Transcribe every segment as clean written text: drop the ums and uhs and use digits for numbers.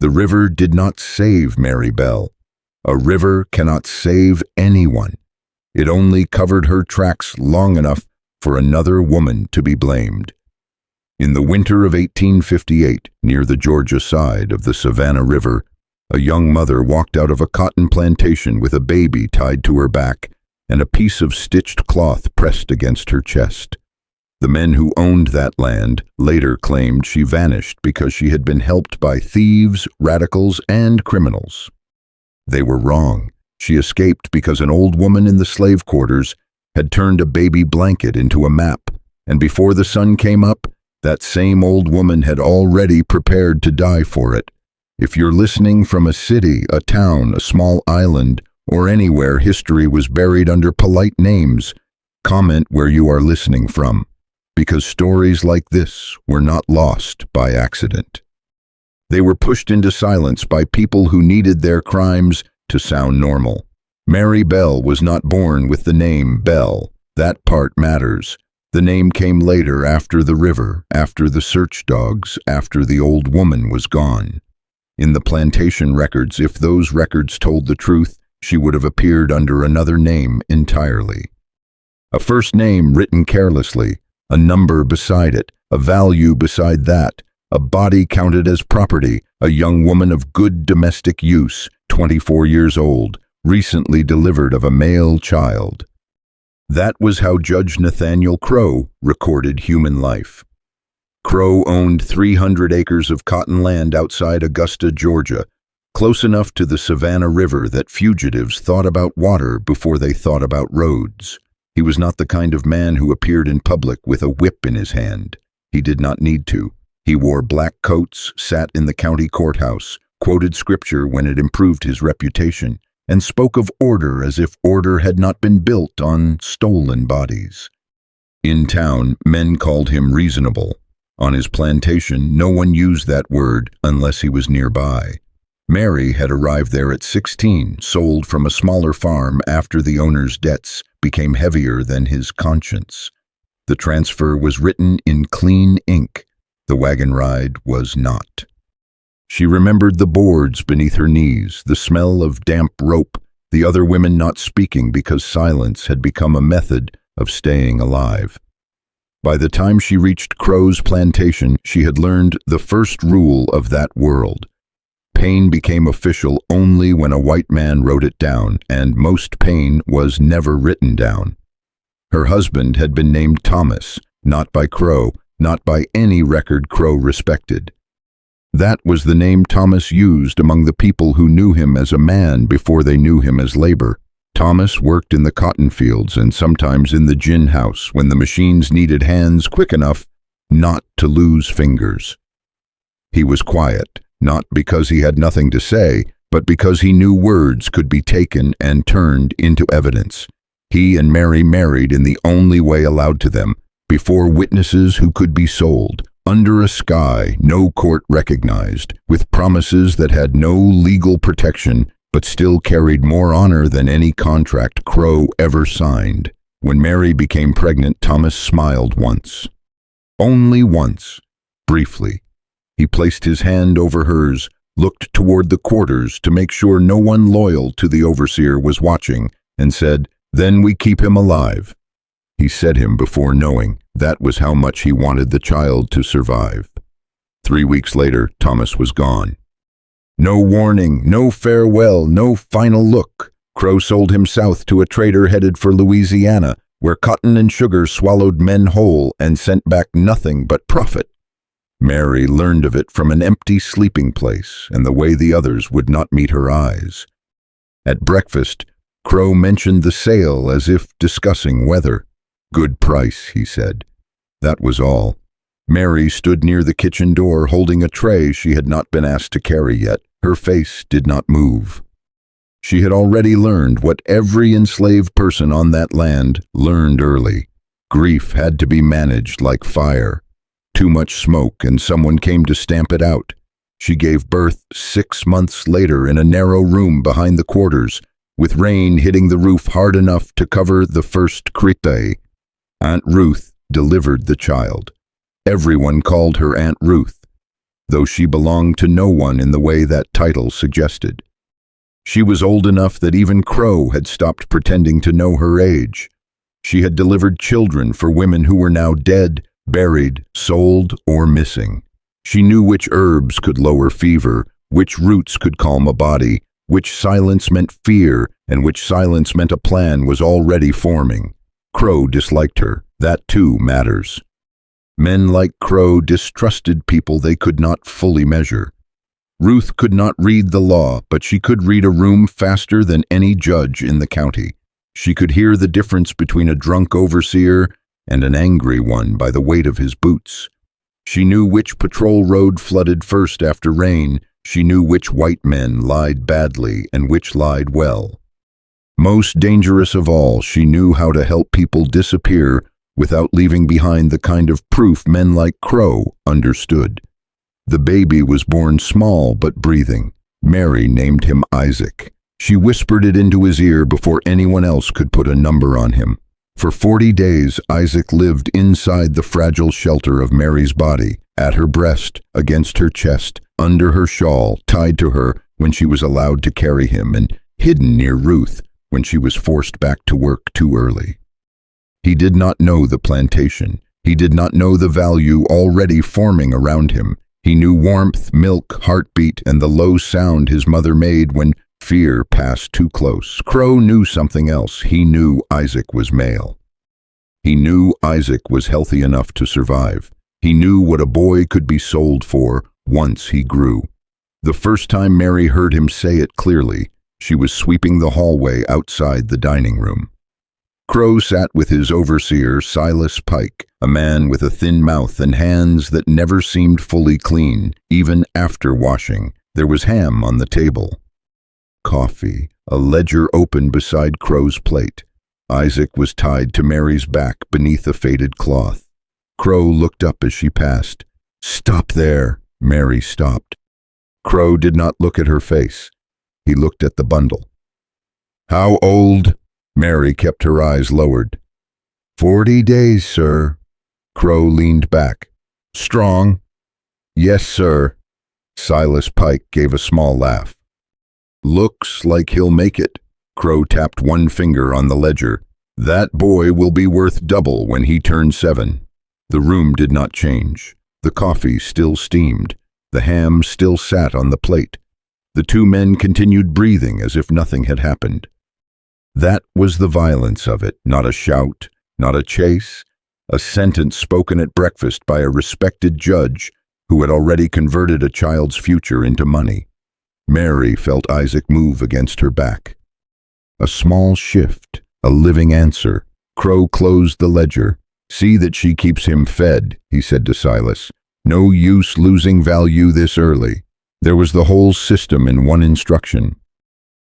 The river did not save Mary Bell. A river cannot save anyone. It only covered her tracks long enough for another woman to be blamed. In the winter of 1858, near the Georgia side of the Savannah River, a young mother walked out of a cotton plantation with a baby tied to her back and a piece of stitched cloth pressed against her chest. The men who owned that land later claimed she vanished because she had been helped by thieves, radicals, and criminals. They were wrong. She escaped because an old woman in the slave quarters had turned a baby blanket into a map, and before the sun came up, that same old woman had already prepared to die for it. If you're listening from a city, a town, a small island, or anywhere history was buried under polite names, comment where you are listening from, because stories like this were not lost by accident. They were pushed into silence by people who needed their crimes to sound normal. Mary Bell was not born with the name Bell. That part matters. The name came later, after the river, after the search dogs, after the old woman was gone. In the plantation records, if those records told the truth, she would have appeared under another name entirely. A first name written carelessly, a number beside it, a value beside that, a body counted as property, a young woman of good domestic use, 24 years old, recently delivered of a male child. That was how Judge Nathaniel Crow recorded human life. Crow owned 300 acres of cotton land outside Augusta, Georgia, close enough to the Savannah River that fugitives thought about water before they thought about roads. He was not the kind of man who appeared in public with a whip in his hand. He did not need to. He wore black coats, sat in the county courthouse, quoted scripture when it improved his reputation, and spoke of order as if order had not been built on stolen bodies. In town, men called him reasonable. On his plantation, no one used that word unless he was nearby. Mary had arrived there at 16, sold from a smaller farm after the owner's debts became heavier than his conscience. The transfer was written in clean ink. The wagon ride was not. She remembered the boards beneath her knees, the smell of damp rope, the other women not speaking because silence had become a method of staying alive. By the time she reached Crow's plantation, she had learned the first rule of that world. Pain became official only when a white man wrote it down, and most pain was never written down. Her husband had been named Thomas, not by Crow, not by any record Crow respected. That was the name Thomas used among the people who knew him as a man before they knew him as labor. Thomas worked in the cotton fields and sometimes in the gin house when the machines needed hands quick enough not to lose fingers. He was quiet, not because he had nothing to say, but because he knew words could be taken and turned into evidence. He and Mary married in the only way allowed to them, before witnesses who could be sold, under a sky no court recognized, with promises that had no legal protection but still carried more honor than any contract Crow ever signed. When Mary became pregnant, Thomas smiled once. Only once, briefly. He placed his hand over hers, looked toward the quarters to make sure no one loyal to the overseer was watching, and said, "Then we keep him alive." He said him before knowing that was how much he wanted the child to survive. 3 weeks later, Thomas was gone. No warning, no farewell, no final look. Crow sold him south to a trader headed for Louisiana, where cotton and sugar swallowed men whole and sent back nothing but profit. Mary learned of it from an empty sleeping place and the way the others would not meet her eyes. At breakfast, Crow mentioned the sale as if discussing weather. "Good price," he said. That was all. Mary stood near the kitchen door holding a tray she had not been asked to carry yet. Her face did not move. She had already learned what every enslaved person on that land learned early. Grief had to be managed like fire. Too much smoke and someone came to stamp it out. She gave birth 6 months later in a narrow room behind the quarters, with rain hitting the roof hard enough to cover the first critte. Aunt Ruth delivered the child. Everyone called her Aunt Ruth. though she belonged to no one in the way that title suggested. She was old enough that even Crow had stopped pretending to know her age. She had delivered children for women who were now dead, buried, sold, or missing. She knew which herbs could lower fever, which roots could calm a body, which silence meant fear, and which silence meant a plan was already forming. Crow disliked her. That too matters. Men like Crow distrusted people they could not fully measure. Ruth could not read the law, but she could read a room faster than any judge in the county. She could hear the difference between a drunk overseer and an angry one by the weight of his boots. She knew which patrol road flooded first after rain. She knew which white men lied badly and which lied well. Most dangerous of all, she knew how to help people disappear without leaving behind the kind of proof men like Crow understood. The baby was born small but breathing. Mary named him Isaac. She whispered it into his ear before anyone else could put a number on him. For 40 days, Isaac lived inside the fragile shelter of Mary's body, at her breast, against her chest, under her shawl, tied to her when she was allowed to carry him, and hidden near Ruth when she was forced back to work too early. He did not know the plantation. He did not know the value already forming around him. He knew warmth, milk, heartbeat, and the low sound his mother made when fear passed too close. Crow knew something else. He knew Isaac was male. He knew Isaac was healthy enough to survive. He knew what a boy could be sold for once he grew. The first time Mary heard him say it clearly, she was sweeping the hallway outside the dining room. Crow sat with his overseer, Silas Pike, a man with a thin mouth and hands that never seemed fully clean, even after washing. There was ham on the table. Coffee, a ledger open beside Crow's plate. Isaac was tied to Mary's back beneath a faded cloth. Crow looked up as she passed. "Stop there." Mary stopped. Crow did not look at her face. He looked at the bundle. "How old?" Mary kept her eyes lowered. 40 days, sir." Crow leaned back. "Strong?" "Yes, sir." Silas Pike gave a small laugh. "Looks like he'll make it." Crow tapped one finger on the ledger. "That boy will be worth double when he turns 7. The room did not change. The coffee still steamed. The ham still sat on the plate. The two men continued breathing as if nothing had happened. That was the violence of it, not a shout, not a chase, a sentence spoken at breakfast by a respected judge who had already converted a child's future into money. Mary felt Isaac move against her back. A small shift, a living answer. Crow closed the ledger. "See that she keeps him fed," he said to Silas. "No use losing value this early." There was the whole system in one instruction.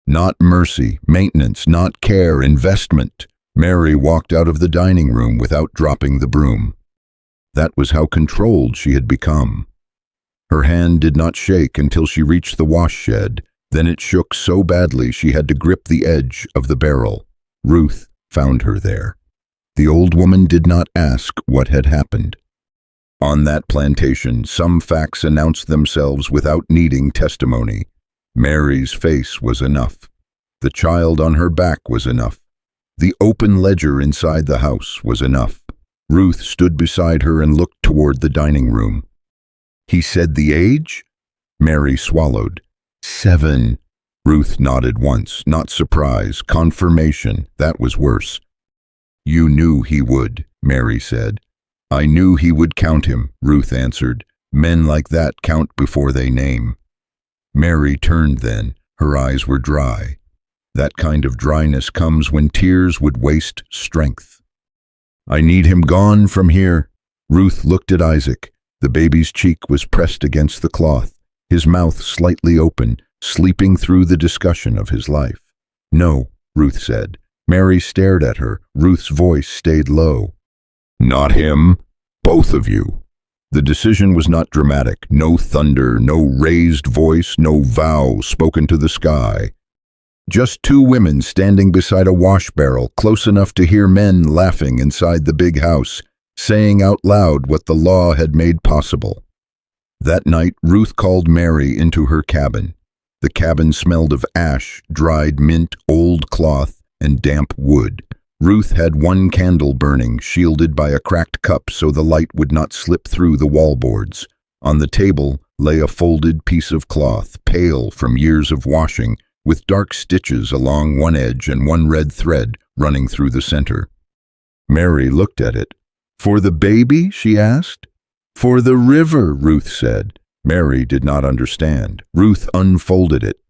Not mercy, maintenance, not care, investment. Mary walked out of the dining room without dropping the broom. That was how controlled she had become. Her hand did not shake until she reached the wash shed. Then it shook so badly she had to grip the edge of the barrel. Ruth found her there. The old woman did not ask what had happened. On that plantation, some facts announced themselves without needing testimony. Mary's face was enough. The child on her back was enough. The open ledger inside the house was enough. Ruth stood beside her and looked toward the dining room. "He said the age?" Mary swallowed. 7. Ruth nodded once, not surprise, confirmation. That was worse. "You knew he would," Mary said. "I knew he would count him," Ruth answered. "Men like that count before they name." Mary turned then. Her eyes were dry. That kind of dryness comes when tears would waste strength. "I need him gone from here." Ruth looked at Isaac. The baby's cheek was pressed against the cloth, his mouth slightly open, sleeping through the discussion of his life. "No," Ruth said. Mary stared at her. Ruth's voice stayed low. "Not him. Both of you." The decision was not dramatic. No thunder, no raised voice, no vow spoken to the sky. Just two women standing beside a wash barrel, close enough to hear men laughing inside the big house, saying out loud what the law had made possible. That night, Ruth called Mary into her cabin. The cabin smelled of ash, dried mint, old cloth, and damp wood. Ruth had one candle burning, shielded by a cracked cup so the light would not slip through the wallboards. On the table lay a folded piece of cloth, pale from years of washing, with dark stitches along one edge and one red thread running through the center. Mary looked at it. "For the baby?" she asked. "For the river," Ruth said. Mary did not understand. Ruth unfolded it.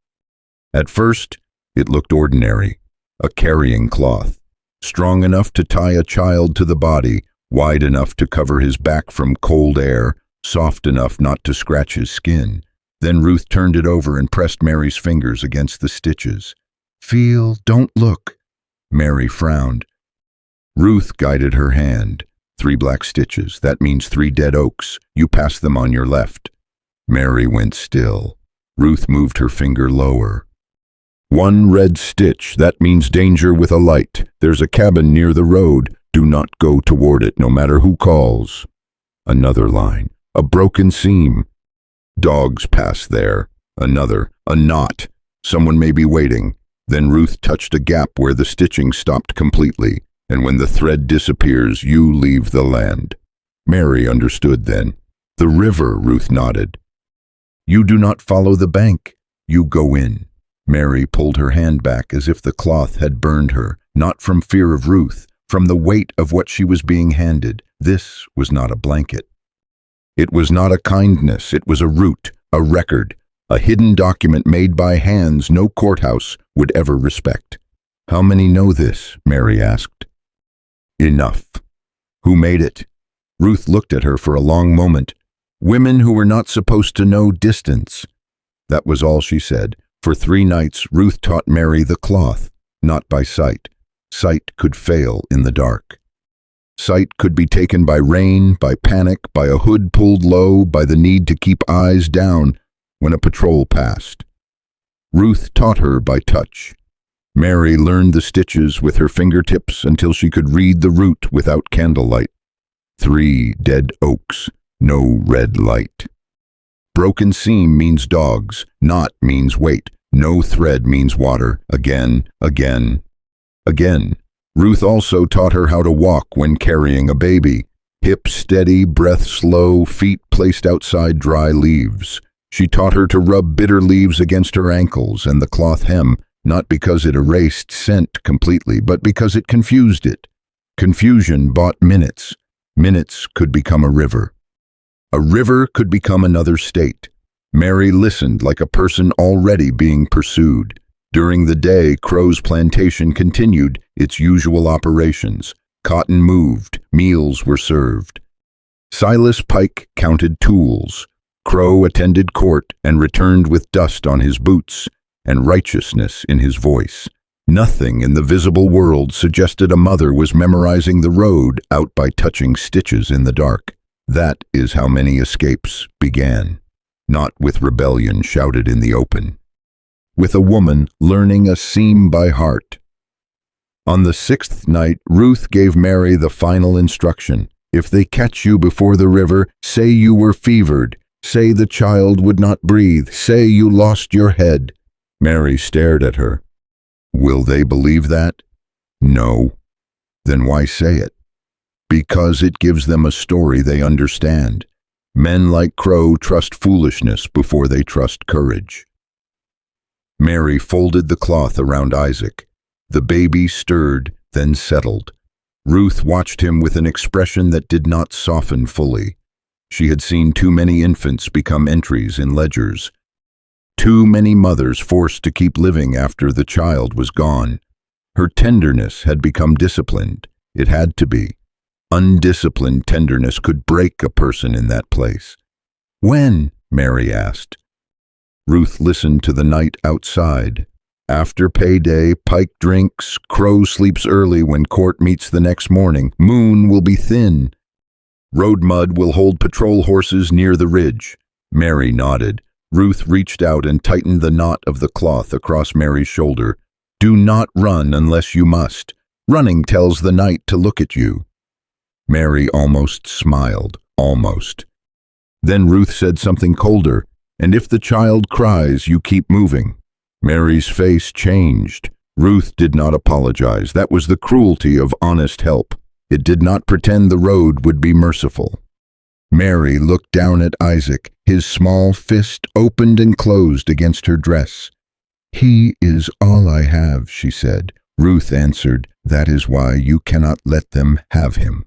At first, it looked ordinary, a carrying cloth, strong enough to tie a child to the body, wide enough to cover his back from cold air, soft enough not to scratch his skin. Then Ruth turned it over and pressed Mary's fingers against the stitches. "Feel, don't look." Mary frowned. Ruth guided her hand. 3 black stitches, that means 3 dead oaks. You pass them on your left. Mary went still. Ruth moved her finger lower. 1 red stitch, that means danger with a light. There's a cabin near the road. Do not go toward it, no matter who calls. Another line. A broken seam. Dogs pass there. Another. A knot. Someone may be waiting. Then Ruth touched a gap where the stitching stopped completely, and when the thread disappears, you leave the land. Mary understood then. The river, Ruth nodded. You do not follow the bank. You go in. Mary pulled her hand back as if the cloth had burned her, not from fear of Ruth, from the weight of what she was being handed. This was not a blanket. It was not a kindness. It was a root, a record, a hidden document made by hands no courthouse would ever respect. How many know this? Mary asked. Enough. Who made it? Ruth looked at her for a long moment. Women who were not supposed to know distance. That was all she said. For 3 nights, Ruth taught Mary the cloth, not by sight. Sight could fail in the dark. Sight could be taken by rain, by panic, by a hood pulled low, by the need to keep eyes down when a patrol passed. Ruth taught her by touch. Mary learned the stitches with her fingertips until she could read the root without candlelight. 3 dead oaks, no red light. Broken seam means dogs, knot means weight, no thread means water. Again, again, again. Ruth also taught her how to walk when carrying a baby. Hips steady, breath slow, feet placed outside dry leaves. She taught her to rub bitter leaves against her ankles and the cloth hem, not because it erased scent completely, but because it confused it. Confusion bought minutes. Minutes could become a river. A river could become another state. Mary listened like a person already being pursued. During the day, Crow's plantation continued its usual operations. Cotton moved, meals were served. Silas Pike counted tools. Crow attended court and returned with dust on his boots and righteousness in his voice. Nothing in the visible world suggested a mother was memorizing the road out by touching stitches in the dark. That is how many escapes began. Not with rebellion shouted in the open. With a woman learning a seam by heart. On the 6th night, Ruth gave Mary the final instruction. If they catch you before the river, say you were fevered. Say the child would not breathe. Say you lost your head. Mary stared at her. Will they believe that? No. Then why say it? Because it gives them a story they understand. Men like Crow trust foolishness before they trust courage. Mary folded the cloth around Isaac. The baby stirred, then settled. Ruth watched him with an expression that did not soften fully. She had seen too many infants become entries in ledgers. Too many mothers forced to keep living after the child was gone. Her tenderness had become disciplined. It had to be. Undisciplined tenderness could break a person in that place. When? Mary asked. Ruth listened to the night outside. After payday, Pike drinks, Crow sleeps early when court meets the next morning. Moon will be thin. Road mud will hold patrol horses near the ridge. Mary nodded. Ruth reached out and tightened the knot of the cloth across Mary's shoulder. Do not run unless you must. Running tells the night to look at you. Mary almost smiled, almost. Then Ruth said something colder, "And if the child cries, you keep moving." Mary's face changed. Ruth did not apologize. That was the cruelty of honest help. It did not pretend the road would be merciful. Mary looked down at Isaac, his small fist opened and closed against her dress. "He is all I have," she said. Ruth answered, "That is why you cannot let them have him."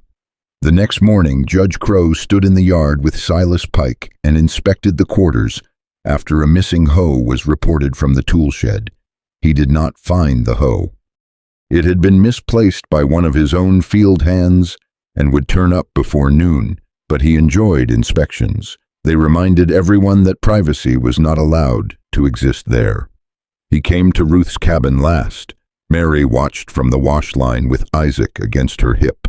The next morning, Judge Crow stood in the yard with Silas Pike and inspected the quarters after a missing hoe was reported from the tool shed. He did not find the hoe. It had been misplaced by one of his own field hands and would turn up before noon, but he enjoyed inspections. They reminded everyone that privacy was not allowed to exist there. He came to Ruth's cabin last. Mary watched from the wash line with Isaac against her hip.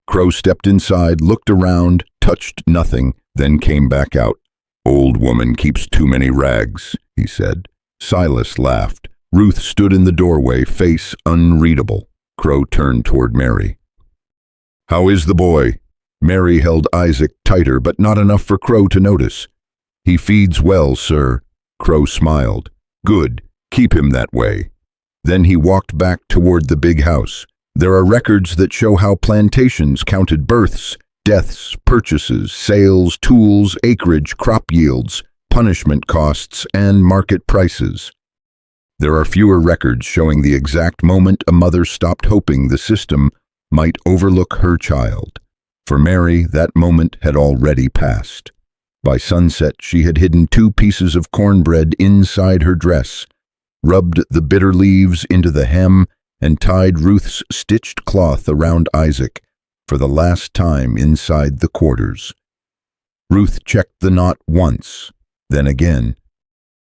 Crow stepped inside, looked around, touched nothing, then came back out. "Old woman keeps too many rags," he said. Silas laughed. Ruth stood in the doorway, face unreadable. Crow turned toward Mary. "How is the boy?" Mary held Isaac tighter, but not enough for Crow to notice. "He feeds well, sir." Crow smiled. "Good. Keep him that way." Then he walked back toward the big house. There are records that show how plantations counted births, deaths, purchases, sales, tools, acreage, crop yields, punishment costs, and market prices. There are fewer records showing the exact moment a mother stopped hoping the system might overlook her child. For Mary, that moment had already passed. By sunset, she had hidden 2 pieces of cornbread inside her dress, rubbed the bitter leaves into the hem, and tied Ruth's stitched cloth around Isaac for the last time inside the quarters. Ruth checked the knot once, then again.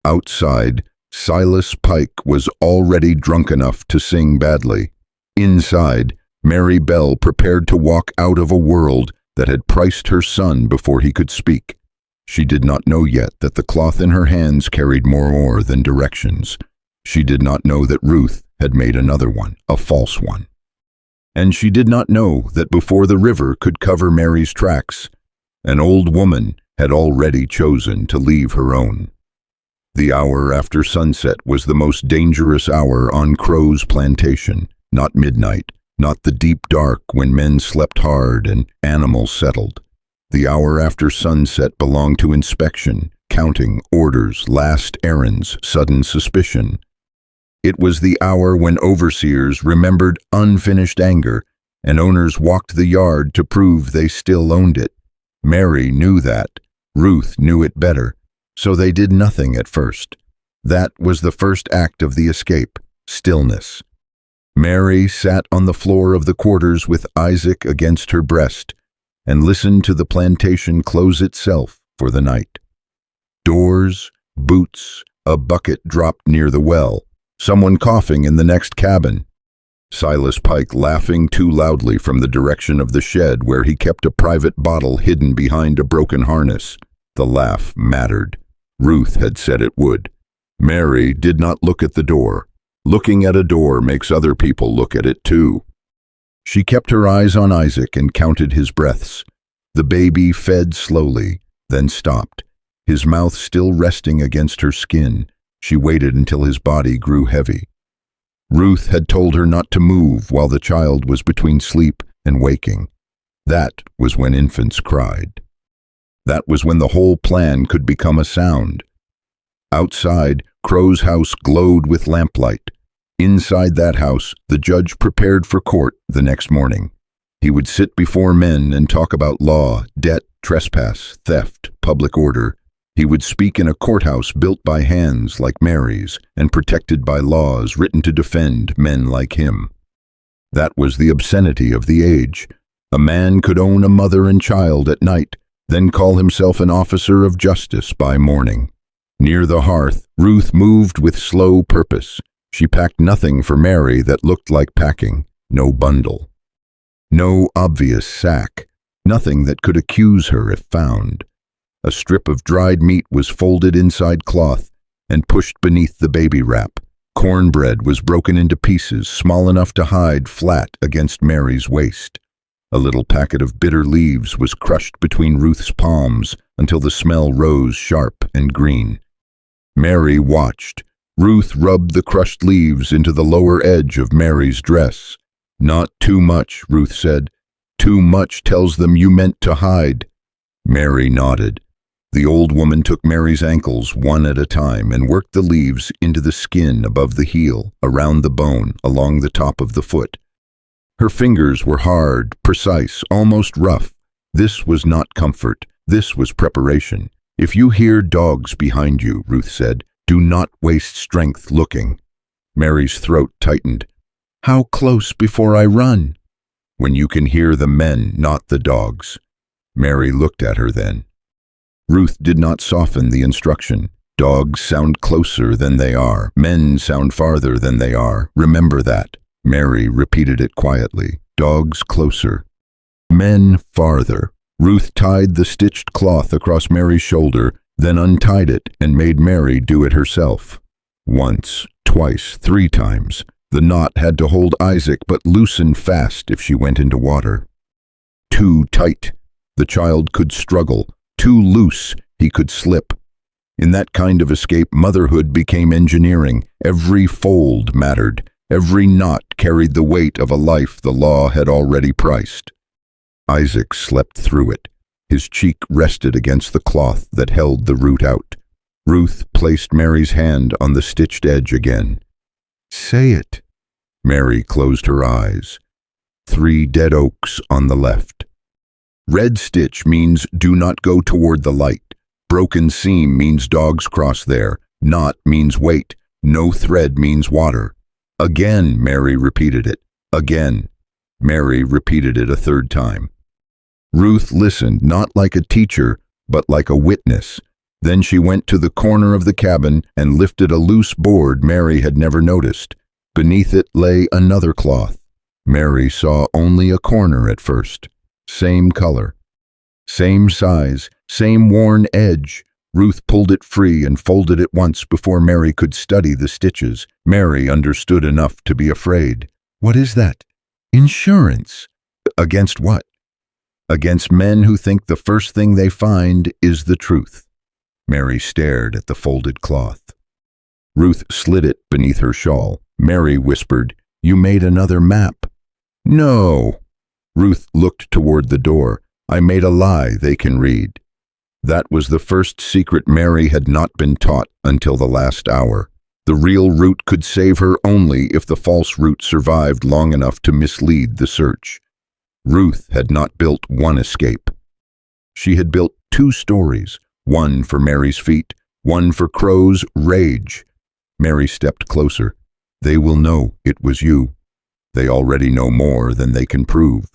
Outside, Silas Pike was already drunk enough to sing badly. Inside, Mary Bell prepared to walk out of a world that had priced her son before he could speak. She did not know yet that the cloth in her hands carried more than directions. She did not know that Ruth had made another one, a false one. And she did not know that before the river could cover Mary's tracks, an old woman had already chosen to leave her own. The hour after sunset was the most dangerous hour on Crow's plantation, not midnight, not the deep dark when men slept hard and animals settled. The hour after sunset belonged to inspection, counting, orders, last errands, sudden suspicion. It was the hour when overseers remembered unfinished anger and owners walked the yard to prove they still owned it. Mary knew that. Ruth knew it better. So they did nothing at first. That was the first act of the escape, stillness. Mary sat on the floor of the quarters with Isaac against her breast and listened to the plantation close itself for the night. Doors, boots, a bucket dropped near the well. Someone coughing in the next cabin. Silas Pike laughing too loudly from the direction of the shed where he kept a private bottle hidden behind a broken harness. The laugh mattered. Ruth had said it would. Mary did not look at the door. Looking at a door makes other people look at it too. She kept her eyes on Isaac and counted his breaths. The baby fed slowly, then stopped, his mouth still resting against her skin. She waited until his body grew heavy. Ruth had told her not to move while the child was between sleep and waking. That was when infants cried. That was when the whole plan could become a sound. Outside, Crow's house glowed with lamplight. Inside that house, the judge prepared for court the next morning. He would sit before men and talk about law, debt, trespass, theft, public order. He would speak in a courthouse built by hands like Mary's and protected by laws written to defend men like him. That was the obscenity of the age. A man could own a mother and child at night, then call himself an officer of justice by morning. Near the hearth, Ruth moved with slow purpose. She packed nothing for Mary that looked like packing, no bundle. No obvious sack, nothing that could accuse her if found. A strip of dried meat was folded inside cloth and pushed beneath the baby wrap. Cornbread was broken into pieces small enough to hide flat against Mary's waist. A little packet of bitter leaves was crushed between Ruth's palms until the smell rose sharp and green. Mary watched. Ruth rubbed the crushed leaves into the lower edge of Mary's dress. "Not too much," Ruth said. "Too much tells them you meant to hide." Mary nodded. The old woman took Mary's ankles one at a time and worked the leaves into the skin above the heel, around the bone, along the top of the foot. Her fingers were hard, precise, almost rough. This was not comfort. This was preparation. "If you hear dogs behind you," Ruth said, "do not waste strength looking." Mary's throat tightened. "How close before I run?" "When you can hear the men, not the dogs." Mary looked at her then. Ruth did not soften the instruction. "Dogs sound closer than they are. Men sound farther than they are. Remember that." Mary repeated it quietly. "Dogs closer. Men farther." Ruth tied the stitched cloth across Mary's shoulder, then untied it and made Mary do it herself. Once, twice, 3 times. The knot had to hold Isaac but loosen fast if she went into water. Too tight. The child could struggle. Too loose. He could slip. In that kind of escape, motherhood became engineering. Every fold mattered. Every knot carried the weight of a life the law had already priced. Isaac slept through it. His cheek rested against the cloth that held the root out. Ruth placed Mary's hand on the stitched edge again. "Say it." Mary closed her eyes. 3 dead oaks on the left. Red stitch means do not go toward the light. Broken seam means dogs cross there. Knot means wait. No thread means water. "Again," Mary repeated it. "Again." Mary repeated it a 3rd time. Ruth listened, not like a teacher, but like a witness. Then she went to the corner of the cabin and lifted a loose board Mary had never noticed. Beneath it lay another cloth. Mary saw only a corner at first. Same color. Same size. Same worn edge. Ruth pulled it free and folded it once before Mary could study the stitches. Mary understood enough to be afraid. "What is that?" "Insurance." "Against what?" "Against men who think the first thing they find is the truth." Mary stared at the folded cloth. Ruth slid it beneath her shawl. Mary whispered, "You made another map." "No." Ruth looked toward the door. "I made a lie they can read." That was the first secret Mary had not been taught until the last hour. The real route could save her only if the false route survived long enough to mislead the search. Ruth had not built one escape. She had built 2 stories, one for Mary's feet, one for Crow's rage. Mary stepped closer. "They will know it was you. They already know more than they can prove."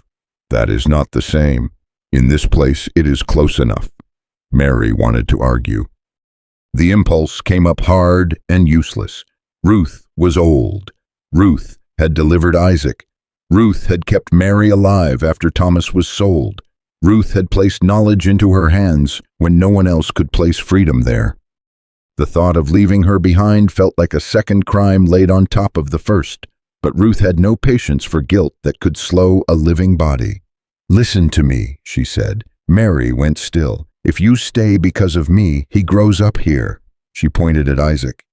"That is not the same. In this place it is close enough." Mary wanted to argue. The impulse came up hard and useless. Ruth was old. Ruth had delivered Isaac. Ruth had kept Mary alive after Thomas was sold. Ruth had placed knowledge into her hands when no one else could place freedom there. The thought of leaving her behind felt like a second crime laid on top of the first, but Ruth had no patience for guilt that could slow a living body. "Listen to me," she said. Mary went still. "If you stay because of me, he grows up here." She pointed at Isaac.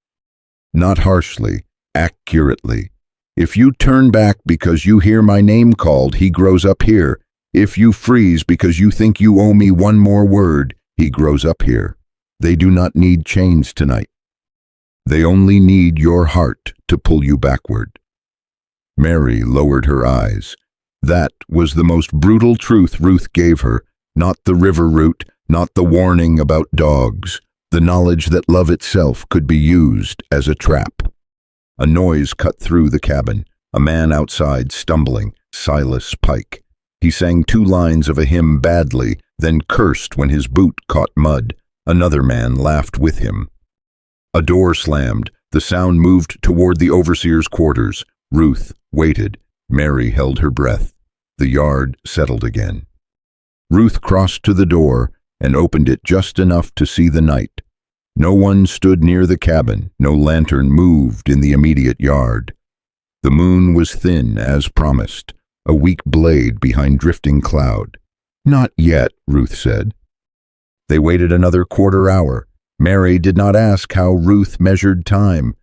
Not harshly, accurately. "If you turn back because you hear my name called, he grows up here. If you freeze because you think you owe me one more word, he grows up here. They do not need chains tonight. They only need your heart to pull you backward." Mary lowered her eyes. That was the most brutal truth Ruth gave her, not the river route, not the warning about dogs, the knowledge that love itself could be used as a trap. A noise cut through the cabin, a man outside stumbling, Silas Pike. He sang 2 lines of a hymn badly, then cursed when his boot caught mud. Another man laughed with him. A door slammed. The sound moved toward the overseer's quarters. Ruth waited. Mary held her breath. The yard settled again. Ruth crossed to the door and opened it just enough to see the night. No one stood near the cabin. No lantern moved in the immediate yard. The moon was thin as promised, a weak blade behind drifting cloud. "Not yet," Ruth said. They waited another quarter hour. Mary did not ask how Ruth measured time.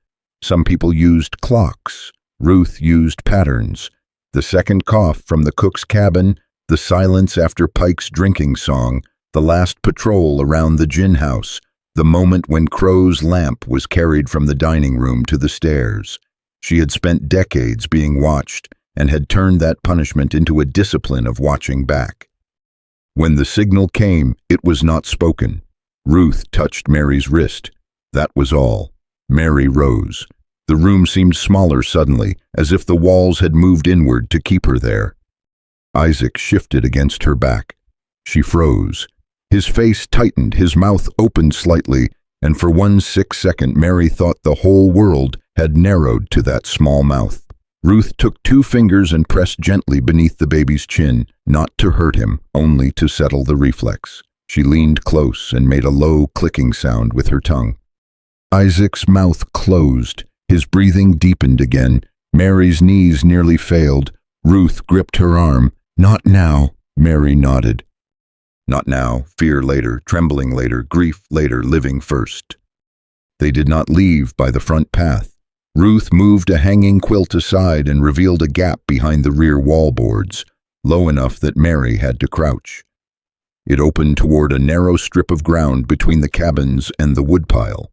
Some people used clocks. Ruth used patterns. The second cough from the cook's cabin, the silence after Pike's drinking song, the last patrol around the gin house, the moment when Crow's lamp was carried from the dining room to the stairs. She had spent decades being watched and had turned that punishment into a discipline of watching back. When the signal came, it was not spoken. Ruth touched Mary's wrist. That was all. Mary rose. The room seemed smaller suddenly, as if the walls had moved inward to keep her there. Isaac shifted against her back. She froze. His face tightened, his mouth opened slightly, and for 1 second Mary thought the whole world had narrowed to that small mouth. Ruth took 2 fingers and pressed gently beneath the baby's chin, not to hurt him, only to settle the reflex. She leaned close and made a low clicking sound with her tongue. Isaac's mouth closed. His breathing deepened again. Mary's knees nearly failed. Ruth gripped her arm. "Not now," Mary nodded. Not now, fear later, trembling later, grief later, living first. They did not leave by the front path. Ruth moved a hanging quilt aside and revealed a gap behind the rear wallboards, low enough that Mary had to crouch. It opened toward a narrow strip of ground between the cabins and the woodpile.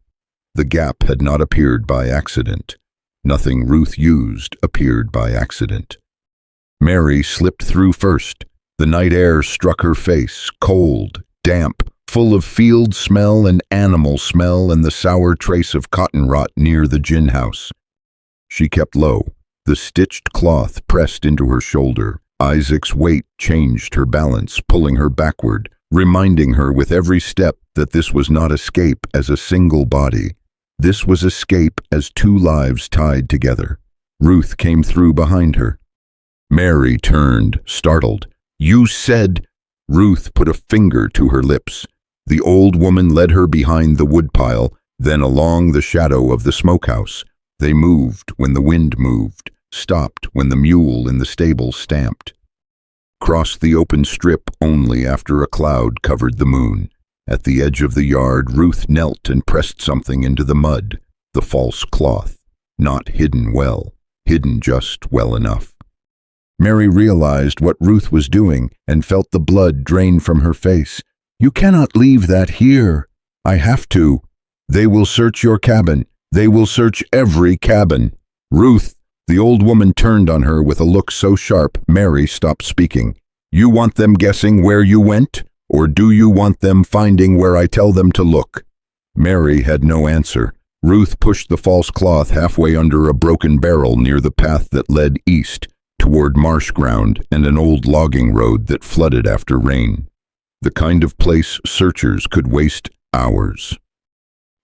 The gap had not appeared by accident. Nothing Ruth used appeared by accident. Mary slipped through first. The night air struck her face, cold, damp, full of field smell and animal smell and the sour trace of cotton rot near the gin house. She kept low, the stitched cloth pressed into her shoulder. Isaac's weight changed her balance, pulling her backward, reminding her with every step that this was not escape as a single body. This was escape as 2 lives tied together. Ruth came through behind her. Mary turned, startled. "You said—" Ruth put a finger to her lips. The old woman led her behind the woodpile, then along the shadow of the smokehouse. They moved when the wind moved, stopped when the mule in the stable stamped. Crossed the open strip only after a cloud covered the moon. At the edge of the yard, Ruth knelt and pressed something into the mud, the false cloth. Not hidden well, hidden just well enough. Mary realized what Ruth was doing and felt the blood drain from her face. "You cannot leave that here." "I have to. They will search your cabin. They will search every cabin." "Ruth," the old woman turned on her with a look so sharp Mary stopped speaking. "You want them guessing where you went? Or do you want them finding where I tell them to look?" Mary had no answer. Ruth pushed the false cloth halfway under a broken barrel near the path that led east, toward marsh ground and an old logging road that flooded after rain. The kind of place searchers could waste hours.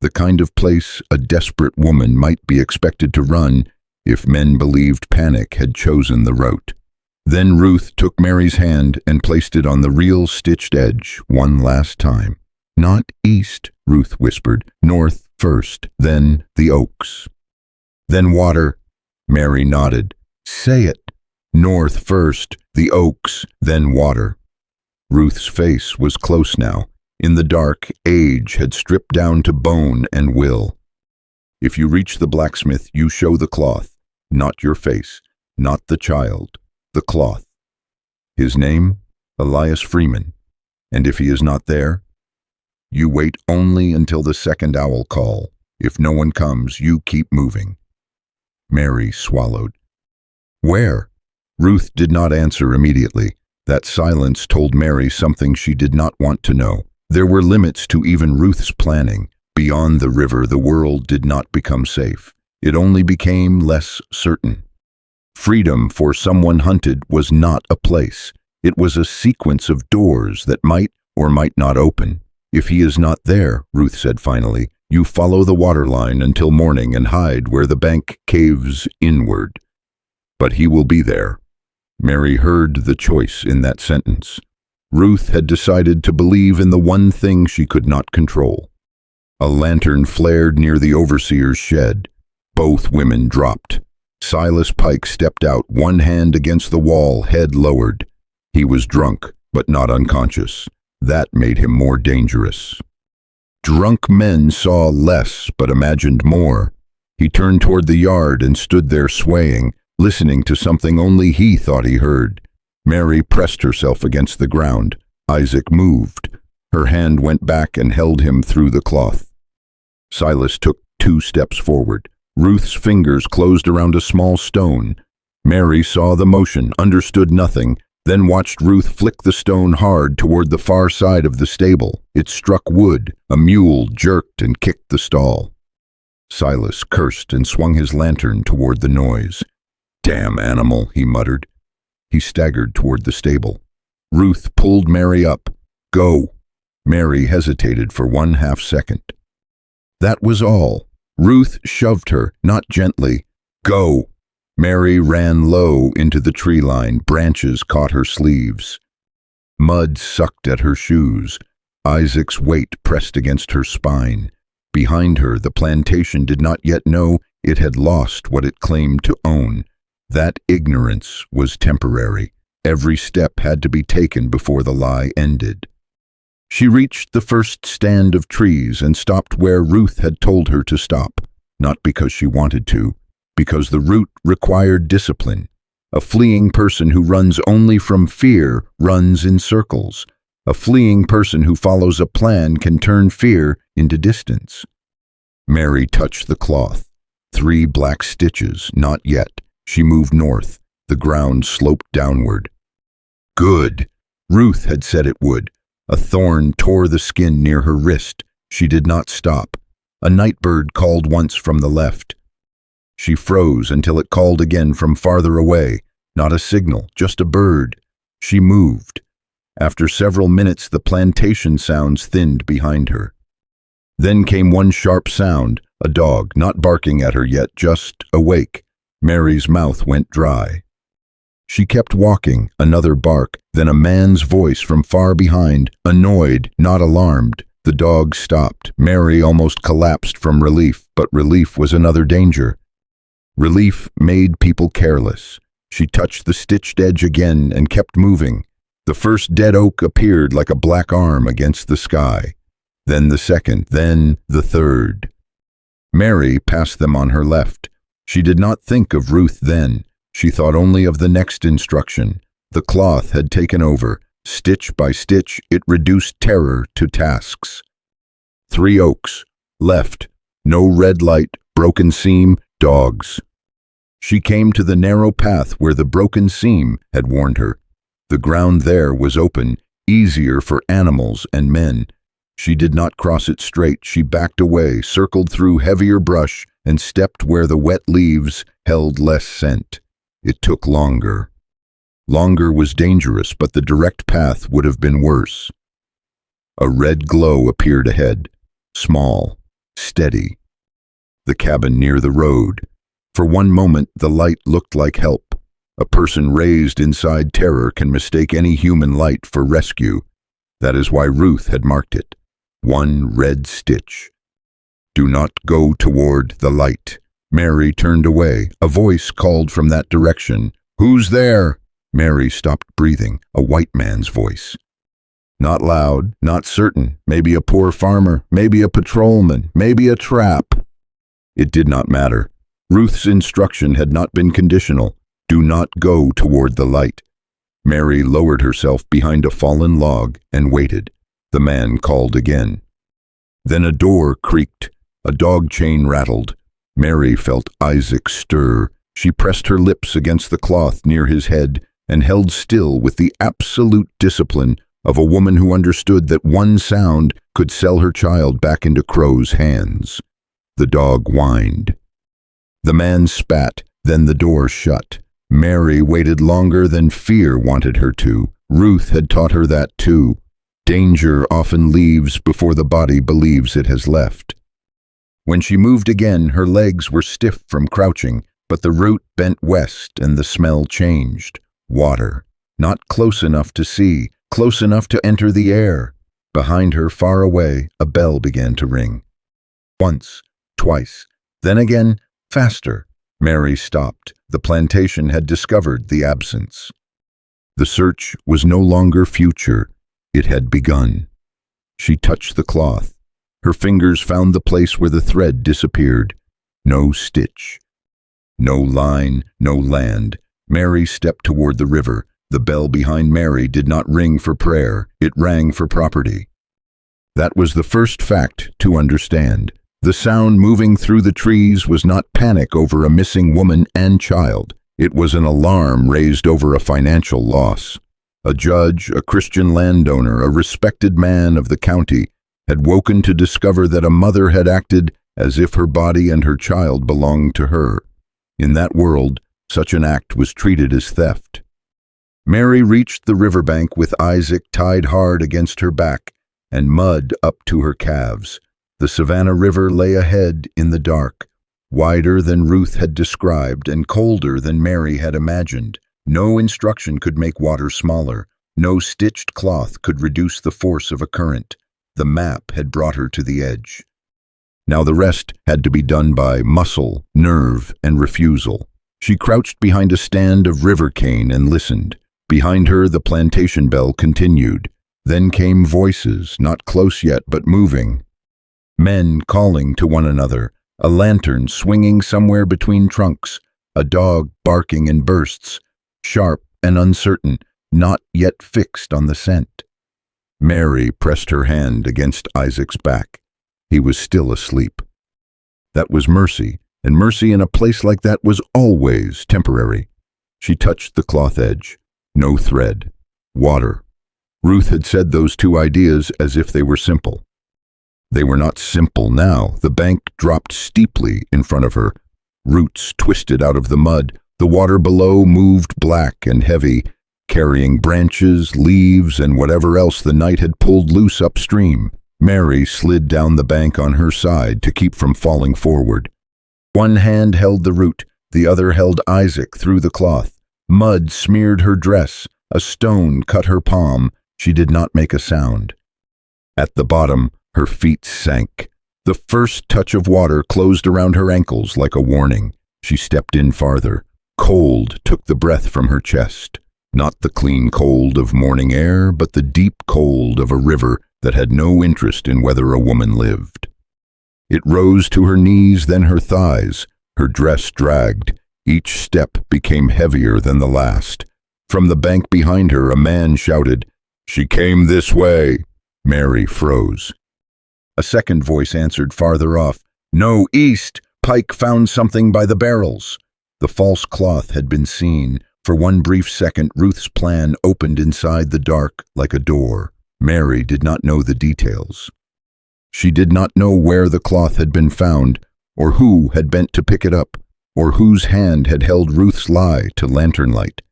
The kind of place a desperate woman might be expected to run if men believed panic had chosen the route. Then Ruth took Mary's hand and placed it on the real stitched edge one last time. "Not east," Ruth whispered. "North first, then the oaks." "Then water." Mary nodded. "Say it." "North first, the oaks, then water." Ruth's face was close now. In the dark, age had stripped down to bone and will. "If you reach the blacksmith, you show the cloth. Not your face, not the child, the cloth. His name? Elias Freeman. And if he is not there, you wait only until the second owl call. If no one comes, you keep moving." Mary swallowed. "Where?" Ruth did not answer immediately. That silence told Mary something she did not want to know. There were limits to even Ruth's planning. Beyond the river, the world did not become safe. It only became less certain. Freedom for someone hunted was not a place. It was a sequence of doors that might or might not open. "If he is not there," Ruth said finally, "you follow the waterline until morning and hide where the bank caves inward. But he will be there." Mary heard the choice in that sentence. Ruth had decided to believe in the one thing she could not control. A lantern flared near the overseer's shed. Both women dropped. Silas Pike stepped out, one hand against the wall, head lowered. He was drunk, but not unconscious. That made him more dangerous. Drunk men saw less, but imagined more. He turned toward the yard and stood there swaying, listening to something only he thought he heard. Mary pressed herself against the ground. Isaac moved. Her hand went back and held him through the cloth. Silas took 2 steps forward. Ruth's fingers closed around a small stone. Mary saw the motion, understood nothing, then watched Ruth flick the stone hard toward the far side of the stable. It struck wood. A mule jerked and kicked the stall. Silas cursed and swung his lantern toward the noise. "Damn animal," he muttered. He staggered toward the stable. Ruth pulled Mary up. "Go." Mary hesitated for 1/2 second. That was all. Ruth shoved her, not gently. "Go." Mary ran low into the tree line. Branches caught her sleeves. Mud sucked at her shoes. Isaac's weight pressed against her spine. Behind her, the plantation did not yet know it had lost what it claimed to own. That ignorance was temporary. Every step had to be taken before the lie ended. She reached the first stand of trees and stopped where Ruth had told her to stop, not because she wanted to, because the route required discipline. A fleeing person who runs only from fear runs in circles. A fleeing person who follows a plan can turn fear into distance. Mary touched the cloth. 3 black stitches, not yet. She moved north. The ground sloped downward. Good. Ruth had said it would. A thorn tore the skin near her wrist. She did not stop. A night bird called once from the left. She froze until it called again from farther away. Not a signal, just a bird. She moved. After several minutes, the plantation sounds thinned behind her. Then came one sharp sound, a dog, not barking at her yet, just awake. Mary's mouth went dry. She kept walking, another bark, then a man's voice from far behind, annoyed, not alarmed. The dog stopped. Mary almost collapsed from relief, but relief was another danger. Relief made people careless. She touched the stitched edge again and kept moving. The first dead oak appeared like a black arm against the sky. Then the second, then the third. Mary passed them on her left. She did not think of Ruth then. She thought only of the next instruction. The cloth had taken over. Stitch by stitch, it reduced terror to tasks. 3 oaks. Left. No red light, broken seam, dogs. She came to the narrow path where the broken seam had warned her. The ground there was open, easier for animals and men. She did not cross it straight. She backed away, circled through heavier brush, and stepped where the wet leaves held less scent. It took longer. Longer was dangerous, but the direct path would have been worse. A red glow appeared ahead, small, steady. The cabin near the road. For one moment, the light looked like help. A person raised inside terror can mistake any human light for rescue. That is why Ruth had marked it. 1 red stitch. Do not go toward the light. Mary turned away. A voice called from that direction. Who's there? Mary stopped breathing. A white man's voice. Not loud, not certain. Maybe a poor farmer, maybe a patrolman, maybe a trap. It did not matter. Ruth's instruction had not been conditional. Do not go toward the light. Mary lowered herself behind a fallen log and waited. The man called again. Then a door creaked. A dog chain rattled. Mary felt Isaac stir. She pressed her lips against the cloth near his head and held still with the absolute discipline of a woman who understood that one sound could sell her child back into Crow's hands. The dog whined. The man spat, then the door shut. Mary waited longer than fear wanted her to. Ruth had taught her that too. Danger often leaves before the body believes it has left. When she moved again, her legs were stiff from crouching, but the route bent west and the smell changed. Water. Not close enough to see, close enough to enter the air. Behind her, far away, a bell began to ring. Once, twice, then again, faster. Mary stopped. The plantation had discovered the absence. The search was no longer future. It had begun. She touched the cloth. Her fingers found the place where the thread disappeared. No stitch. No line, no land. Mary stepped toward the river. The bell behind Mary did not ring for prayer. It rang for property. That was the first fact to understand. The sound moving through the trees was not panic over a missing woman and child. It was an alarm raised over a financial loss. A judge, a Christian landowner, a respected man of the county, had woken to discover that a mother had acted as if her body and her child belonged to her. In that world, such an act was treated as theft. Mary reached the riverbank with Isaac tied hard against her back and mud up to her calves. The Savannah River lay ahead in the dark, wider than Ruth had described and colder than Mary had imagined. No instruction could make water smaller. No stitched cloth could reduce the force of a current. The map had brought her to the edge. Now the rest had to be done by muscle, nerve, and refusal. She crouched behind a stand of river cane and listened. Behind her, the plantation bell continued. Then came voices, not close yet but moving. Men calling to one another, a lantern swinging somewhere between trunks, a dog barking in bursts, sharp and uncertain, not yet fixed on the scent. Mary pressed her hand against Isaac's back. He was still asleep. That was mercy, and mercy in a place like that was always temporary. She touched the cloth edge. No thread. Water. Ruth had said those two ideas as if they were simple. They were not simple now. The bank dropped steeply in front of her. Roots twisted out of the mud. The water below moved black and heavy, carrying branches, leaves, and whatever else the night had pulled loose upstream. Mary slid down the bank on her side to keep from falling forward. One hand held the root, the other held Isaac through the cloth. Mud smeared her dress. A stone cut her palm. She did not make a sound. At the bottom, her feet sank. The first touch of water closed around her ankles like a warning. She stepped in farther. Cold took the breath from her chest. Not the clean cold of morning air, but the deep cold of a river that had no interest in whether a woman lived. It rose to her knees, then her thighs. Her dress dragged. Each step became heavier than the last. From the bank behind her, a man shouted, "She came this way." Mary froze. A second voice answered farther off, "No, east. Pike found something by the barrels." The false cloth had been seen. For one brief second, Ruth's plan opened inside the dark like a door. Mary did not know the details. She did not know where the cloth had been found, or who had bent to pick it up, or whose hand had held Ruth's lie to lantern light.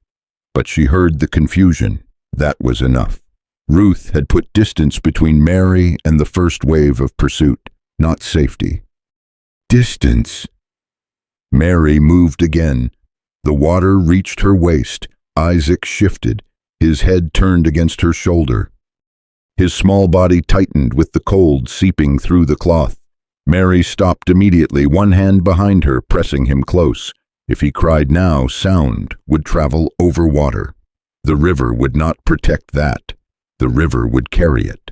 But she heard the confusion. That was enough. Ruth had put distance between Mary and the first wave of pursuit, not safety. Distance. Mary moved again. The water reached her waist. Isaac shifted. His head turned against her shoulder. His small body tightened with the cold seeping through the cloth. Mary stopped immediately, one hand behind her, pressing him close. If he cried now, sound would travel over water. The river would not protect that. The river would carry it.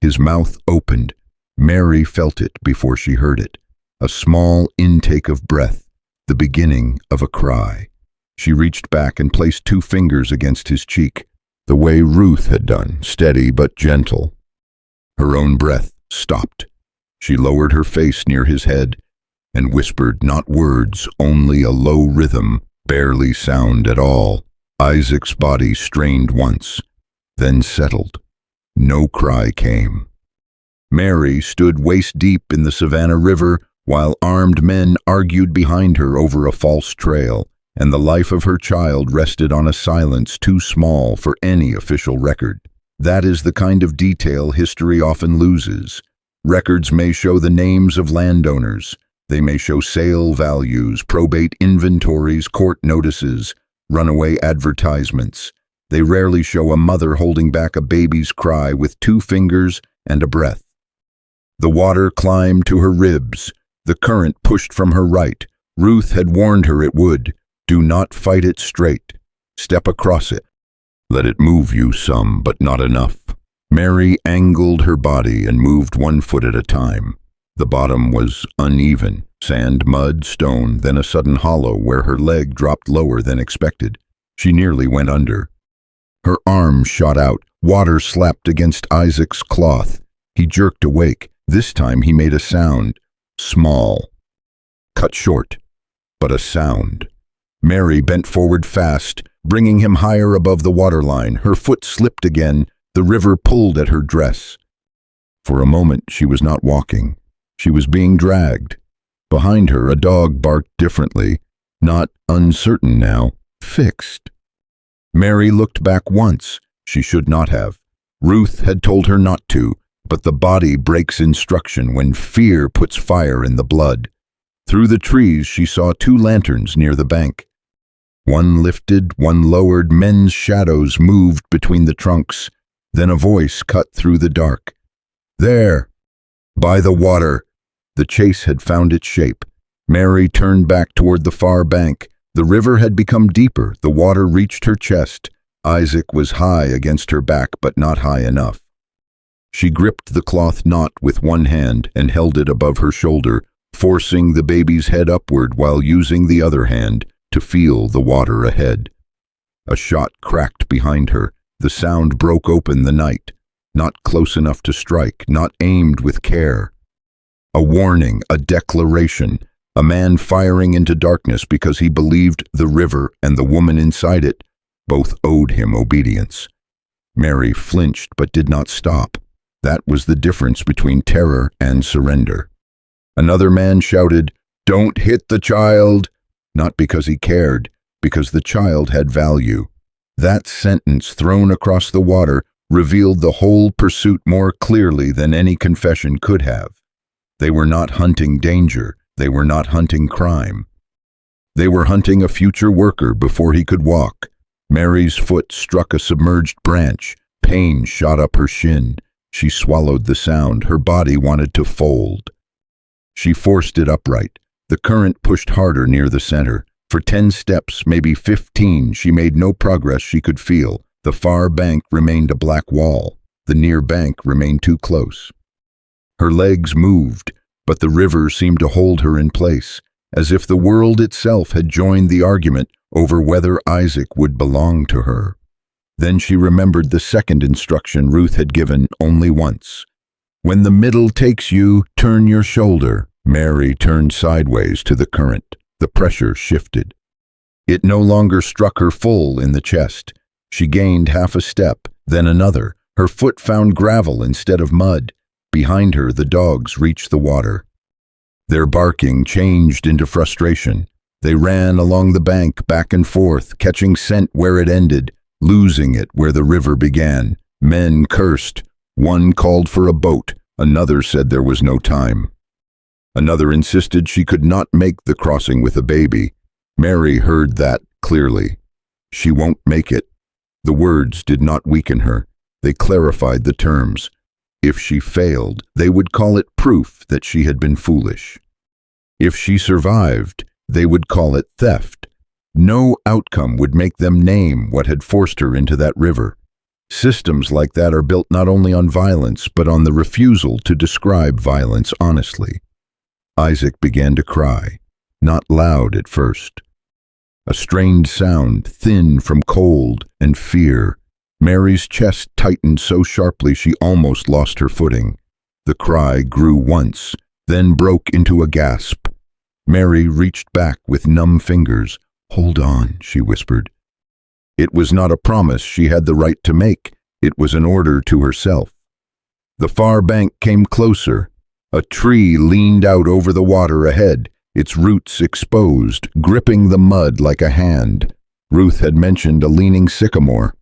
His mouth opened. Mary felt it before she heard it. A small intake of breath, the beginning of a cry. She reached back and placed 2 fingers against his cheek, the way Ruth had done, steady but gentle. Her own breath stopped. She lowered her face near his head and whispered not words, only a low rhythm, barely sound at all. Isaac's body strained once, then settled. No cry came. Mary stood waist-deep in the Savannah River while armed men argued behind her over a false trail, and the life of her child rested on a silence too small for any official record. That is the kind of detail history often loses. Records may show the names of landowners. They may show sale values, probate inventories, court notices, runaway advertisements. They rarely show a mother holding back a baby's cry with 2 fingers and a breath. The water climbed to her ribs. The current pushed from her right. Ruth had warned her it would. Do not fight it straight. Step across it. Let it move you some, but not enough. Mary angled her body and moved 1 foot at a time. The bottom was uneven, sand, mud, stone, then a sudden hollow where her leg dropped lower than expected. She nearly went under. Her arm shot out. Water slapped against Isaac's cloth. He jerked awake. This time he made a sound. Small. Cut short. But a sound. Mary bent forward fast, bringing him higher above the waterline. Her foot slipped again. The river pulled at her dress. For a moment she was not walking. She was being dragged. Behind her a dog barked differently, not uncertain now, fixed. Mary looked back once. She should not have. Ruth had told her not to, but the body breaks instruction when fear puts fire in the blood. Through the trees she saw 2 lanterns near the bank. One lifted, one lowered. Men's shadows moved between the trunks. Then a voice cut through the dark. There! By the water! The chase had found its shape. Mary turned back toward the far bank. The river had become deeper. The water reached her chest. Isaac was high against her back, but not high enough. She gripped the cloth knot with one hand and held it above her shoulder, forcing the baby's head upward while using the other hand to feel the water ahead. A shot cracked behind her. The sound broke open the night. Not close enough to strike, not aimed with care. A warning, a declaration, a man firing into darkness because he believed the river and the woman inside it both owed him obedience. Mary flinched but did not stop. That was the difference between terror and surrender. Another man shouted, "Don't hit the child!" Not because he cared, because the child had value. That sentence thrown across the water revealed the whole pursuit more clearly than any confession could have. They were not hunting danger. They were not hunting crime. They were hunting a future worker before he could walk. Mary's foot struck a submerged branch. Pain shot up her shin. She swallowed the sound. Her body wanted to fold. She forced it upright. The current pushed harder near the center. For 10 steps, maybe 15, she made no progress she could feel. The far bank remained a black wall. The near bank remained too close. Her legs moved, but the river seemed to hold her in place, as if the world itself had joined the argument over whether Isaac would belong to her. Then she remembered the second instruction Ruth had given only once. When the middle takes you, turn your shoulder. Mary turned sideways to the current. The pressure shifted. It no longer struck her full in the chest. She gained half a step, then another. Her foot found gravel instead of mud. Behind her, the dogs reached the water. Their barking changed into frustration. They ran along the bank, back and forth, catching scent where it ended, losing it where the river began. Men cursed. One called for a boat. Another said there was no time. Another insisted she could not make the crossing with a baby. Mary heard that clearly. She won't make it. The words did not weaken her. They clarified the terms. If she failed, they would call it proof that she had been foolish. If she survived, they would call it theft. No outcome would make them name what had forced her into that river. Systems like that are built not only on violence, but on the refusal to describe violence honestly. Isaac began to cry, not loud at first. A strained sound, thin from cold and fear. Mary's chest tightened so sharply she almost lost her footing. The cry grew once, then broke into a gasp. Mary reached back with numb fingers. "Hold on," she whispered. It was not a promise she had the right to make. It was an order to herself. The far bank came closer. A tree leaned out over the water ahead, its roots exposed, gripping the mud like a hand. Ruth had mentioned a leaning sycamore.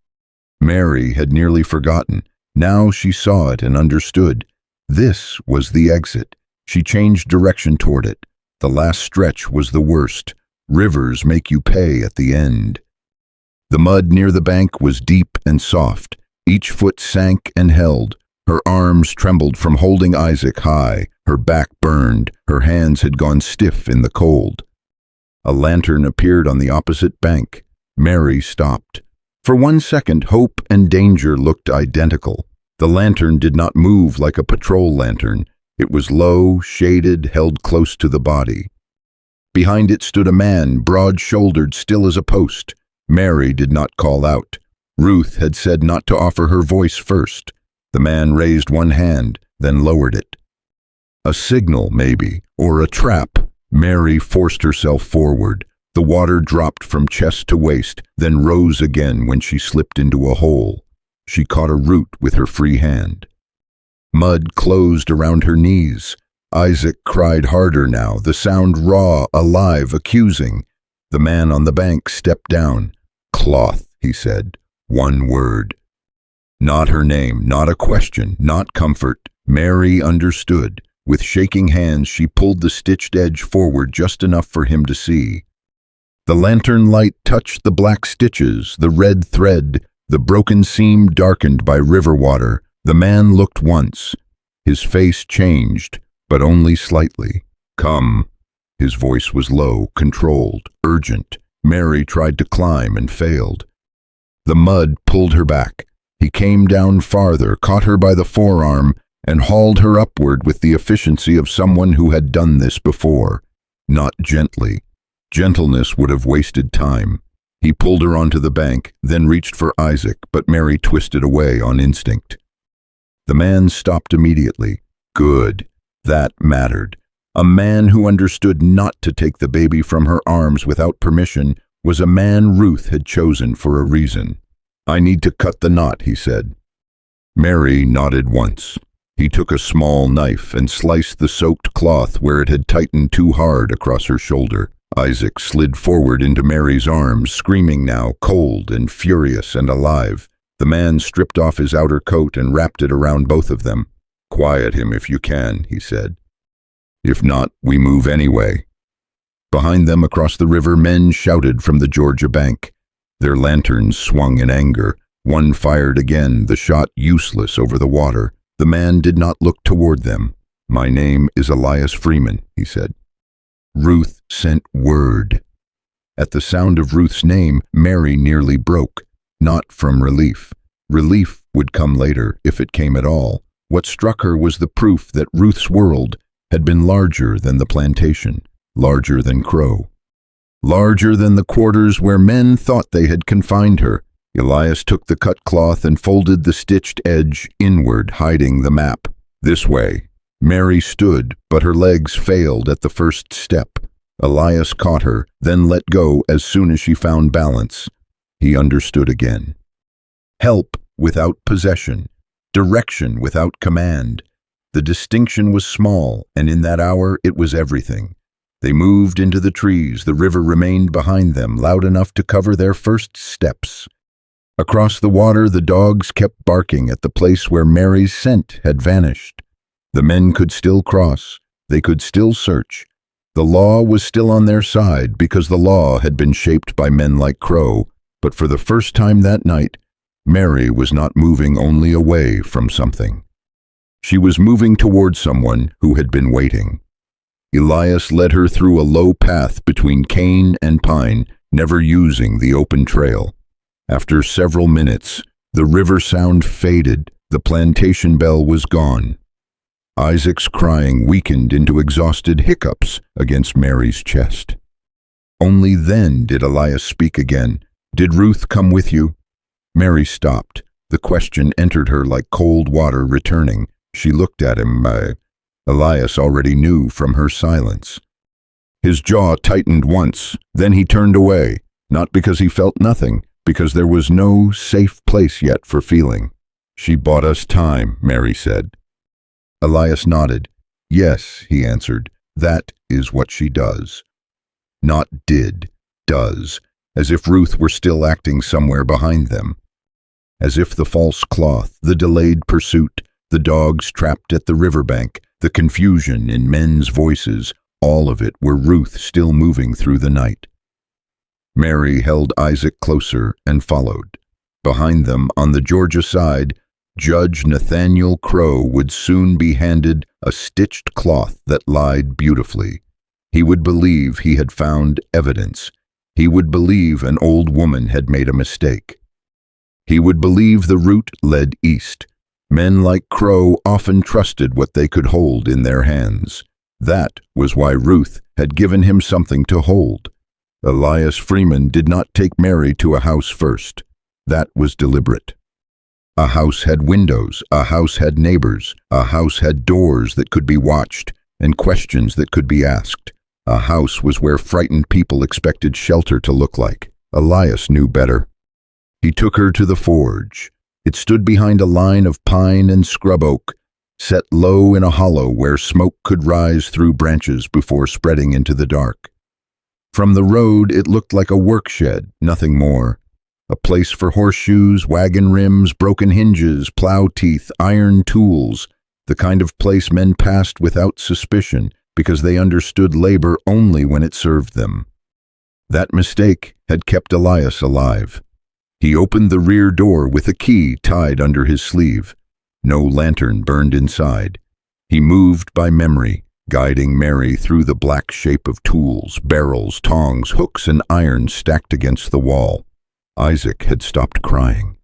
Mary had nearly forgotten. Now she saw it and understood. This was the exit. She changed direction toward it. The last stretch was the worst. Rivers make you pay at the end. The mud near the bank was deep and soft. Each foot sank and held. Her arms trembled from holding Isaac high. Her back burned. Her hands had gone stiff in the cold. A lantern appeared on the opposite bank. Mary stopped. For 1 second, hope and danger looked identical. The lantern did not move like a patrol lantern. It was low, shaded, held close to the body. Behind it stood a man, broad-shouldered, still as a post. Mary did not call out. Ruth had said not to offer her voice first. The man raised one hand, then lowered it. A signal, maybe, or a trap. Mary forced herself forward. The water dropped from chest to waist, then rose again when she slipped into a hole. She caught a root with her free hand. Mud closed around her knees. Isaac cried harder now, the sound raw, alive, accusing. The man on the bank stepped down. "Cloth," he said. One word. Not her name, not a question, not comfort. Mary understood. With shaking hands, she pulled the stitched edge forward just enough for him to see. The lantern light touched the black stitches, the red thread, the broken seam darkened by river water. The man looked once. His face changed, but only slightly. "Come." His voice was low, controlled, urgent. Mary tried to climb and failed. The mud pulled her back. He came down farther, caught her by the forearm, and hauled her upward with the efficiency of someone who had done this before. Not gently. Gentleness would have wasted time. He pulled her onto the bank, then reached for Isaac, but Mary twisted away on instinct. The man stopped immediately. Good. That mattered. A man who understood not to take the baby from her arms without permission was a man Ruth had chosen for a reason. "I need to cut the knot," he said. Mary nodded once. He took a small knife and sliced the soaked cloth where it had tightened too hard across her shoulder. Isaac slid forward into Mary's arms, screaming now, cold and furious and alive. The man stripped off his outer coat and wrapped it around both of them. "Quiet him if you can," he said. "If not, we move anyway." Behind them across the river, men shouted from the Georgia bank. Their lanterns swung in anger. One fired again, the shot useless over the water. The man did not look toward them. "My name is Elias Freeman," he said. Ruth sent word. At the sound of Ruth's name, Mary nearly broke. Not from relief. Relief would come later, if it came at all. What struck her was the proof that Ruth's world had been larger than the plantation, larger than Crow, larger than the quarters where men thought they had confined her. Elias took the cut cloth and folded the stitched edge inward, hiding the map. "This way." Mary stood, but her legs failed at the first step. Elias caught her, then let go as soon as she found balance. He understood again. Help without possession, direction without command. The distinction was small, and in that hour it was everything. They moved into the trees. The river remained behind them, loud enough to cover their first steps. Across the water, the dogs kept barking at the place where Mary's scent had vanished. The men could still cross. They could still search. The law was still on their side because the law had been shaped by men like Crow. But for the first time that night, Mary was not moving only away from something. She was moving toward someone who had been waiting. Elias led her through a low path between cane and pine, never using the open trail. After several minutes, the river sound faded. The plantation bell was gone. Isaac's crying weakened into exhausted hiccups against Mary's chest. Only then did Elias speak again. "Did Ruth come with you?" Mary stopped. The question entered her like cold water returning. She looked at him. Elias already knew from her silence. His jaw tightened once, then he turned away, not because he felt nothing, because there was no safe place yet for feeling. "She bought us time," Mary said. Elias nodded. "Yes," he answered, "that is what she does." Not did, does, as if Ruth were still acting somewhere behind them. As if the false cloth, the delayed pursuit, the dogs trapped at the riverbank, the confusion in men's voices, all of it were Ruth still moving through the night. Mary held Isaac closer and followed. Behind them, on the Georgia side, Judge Nathaniel Crow would soon be handed a stitched cloth that lied beautifully. He would believe he had found evidence. He would believe an old woman had made a mistake. He would believe the route led east. Men like Crow often trusted what they could hold in their hands. That was why Ruth had given him something to hold. Elias Freeman did not take Mary to a house first. That was deliberate. A house had windows, a house had neighbors, a house had doors that could be watched and questions that could be asked. A house was where frightened people expected shelter to look like. Elias knew better. He took her to the forge. It stood behind a line of pine and scrub oak, set low in a hollow where smoke could rise through branches before spreading into the dark. From the road it looked like a work shed, nothing more. A place for horseshoes, wagon rims, broken hinges, plow teeth, iron tools, the kind of place men passed without suspicion because they understood labor only when it served them. That mistake had kept Elias alive. He opened the rear door with a key tied under his sleeve. No lantern burned inside. He moved by memory, guiding Mary through the black shape of tools, barrels, tongs, hooks, and iron stacked against the wall. Isaac had stopped crying.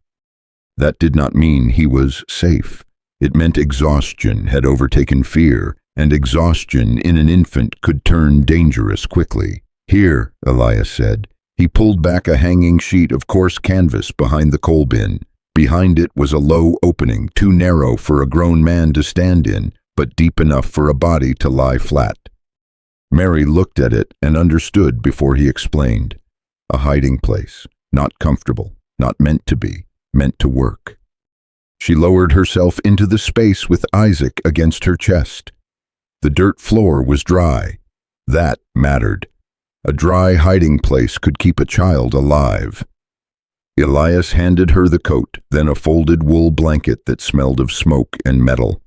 That did not mean he was safe. It meant exhaustion had overtaken fear, and exhaustion in an infant could turn dangerous quickly. "Here," Elias said. He pulled back a hanging sheet of coarse canvas behind the coal bin. Behind it was a low opening, too narrow for a grown man to stand in, but deep enough for a body to lie flat. Mary looked at it and understood before he explained. A hiding place. Not comfortable, not meant to be, meant to work. She lowered herself into the space with Isaac against her chest. The dirt floor was dry. That mattered. A dry hiding place could keep a child alive. Elias handed her the coat, then a folded wool blanket that smelled of smoke and metal.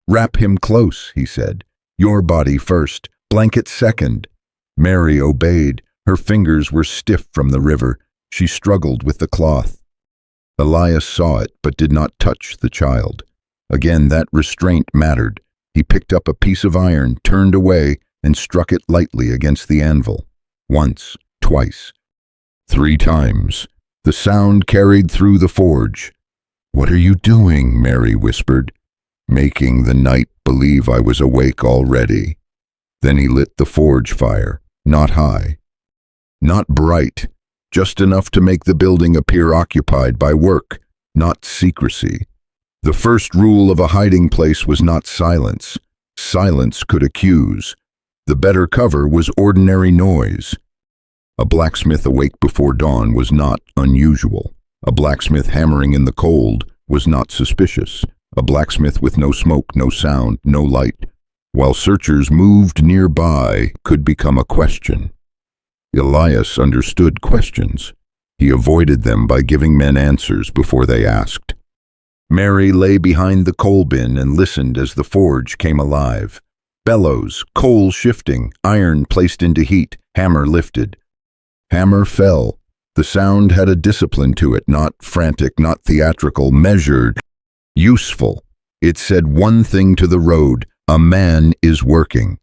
"Wrap him close," he said. "Your body first, blanket second." Mary obeyed. Her fingers were stiff from the river. She struggled with the cloth. Elias saw it, but did not touch the child. Again, that restraint mattered. He picked up a piece of iron, turned away, and struck it lightly against the anvil. Once, twice, 3 times. The sound carried through the forge. "What are you doing?" Mary whispered. "Making the night believe I was awake already." Then he lit the forge fire, not high, not bright, just enough to make the building appear occupied by work, not secrecy. The first rule of a hiding place was not silence. Silence could accuse. The better cover was ordinary noise. A blacksmith awake before dawn was not unusual. A blacksmith hammering in the cold was not suspicious. A blacksmith with no smoke, no sound, no light, while searchers moved nearby, could become a question. Elias understood questions. He avoided them by giving men answers before they asked. Mary lay behind the coal bin and listened as the forge came alive. Bellows, coal shifting, iron placed into heat, hammer lifted. Hammer fell. The sound had a discipline to it, not frantic, not theatrical, measured, useful. It said one thing to the road: a man is working.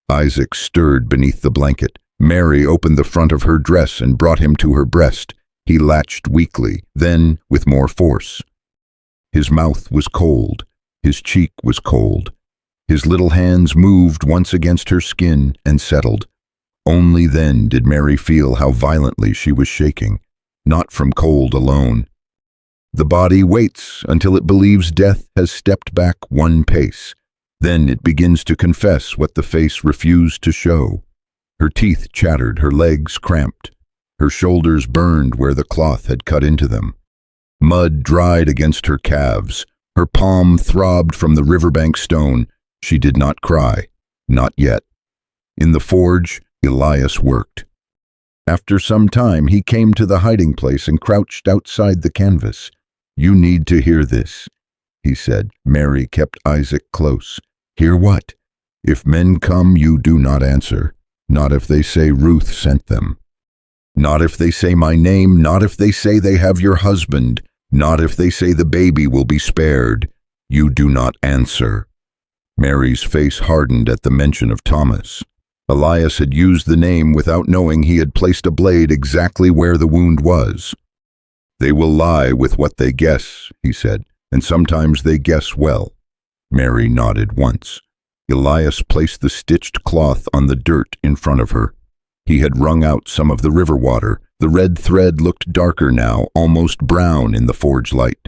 Isaac stirred beneath the blanket. Mary opened the front of her dress and brought him to her breast. He latched weakly, then with more force. His mouth was cold. His cheek was cold. His little hands moved once against her skin and settled. Only then did Mary feel how violently she was shaking, not from cold alone. The body waits until it believes death has stepped back one pace. Then it begins to confess what the face refused to show. Her teeth chattered, her legs cramped. Her shoulders burned where the cloth had cut into them. Mud dried against her calves. Her palm throbbed from the riverbank stone. She did not cry, not yet. In the forge, Elias worked. After some time, he came to the hiding place and crouched outside the canvas. "You need to hear this," he said. Mary kept Isaac close. "Hear what?" "If men come, you do not answer. Not if they say Ruth sent them. Not if they say my name. Not if they say they have your husband. Not if they say the baby will be spared. You do not answer." Mary's face hardened at the mention of Thomas. Elias had used the name without knowing he had placed a blade exactly where the wound was. "They will lie with what they guess," he said, "and sometimes they guess well." Mary nodded once. Elias placed the stitched cloth on the dirt in front of her. He had wrung out some of the river water. The red thread looked darker now, almost brown in the forge light.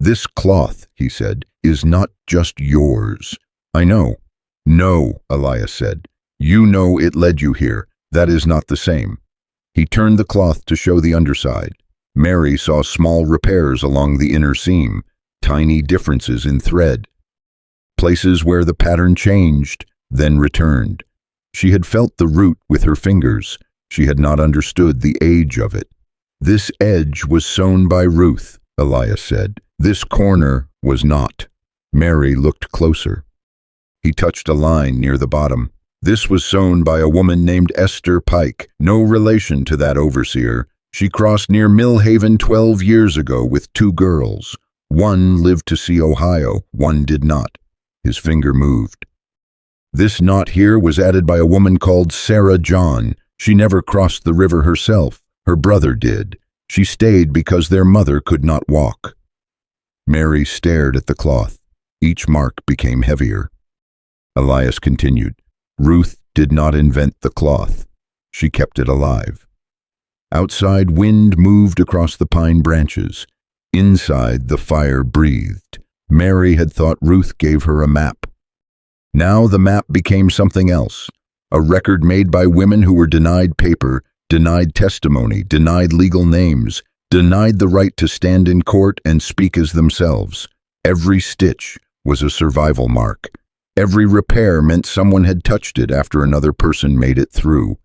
"This cloth," he said, "is not just yours." "I know." "No," Elias said. "You know it led you here. That is not the same." He turned the cloth to show the underside. Mary saw small repairs along the inner seam, tiny differences in thread. Places where the pattern changed, then returned. She had felt the root with her fingers. She had not understood the age of it. "This edge was sewn by Ruth," Elias said. "This corner was not." Mary looked closer. He touched a line near the bottom. "This was sewn by a woman named Esther Pike, no relation to that overseer. She crossed near Millhaven 12 years ago with 2 girls. One lived to see Ohio, one did not." His finger moved. "This knot here was added by a woman called Sarah John. She never crossed the river herself. Her brother did. She stayed because their mother could not walk." Mary stared at the cloth. Each mark became heavier. Elias continued. "Ruth did not invent the cloth. She kept it alive." Outside, wind moved across the pine branches. Inside, the fire breathed. Mary had thought Ruth gave her a map. Now the map became something else. A record made by women who were denied paper, denied testimony, denied legal names, denied the right to stand in court and speak as themselves. Every stitch was a survival mark. Every repair meant someone had touched it after another person made it through.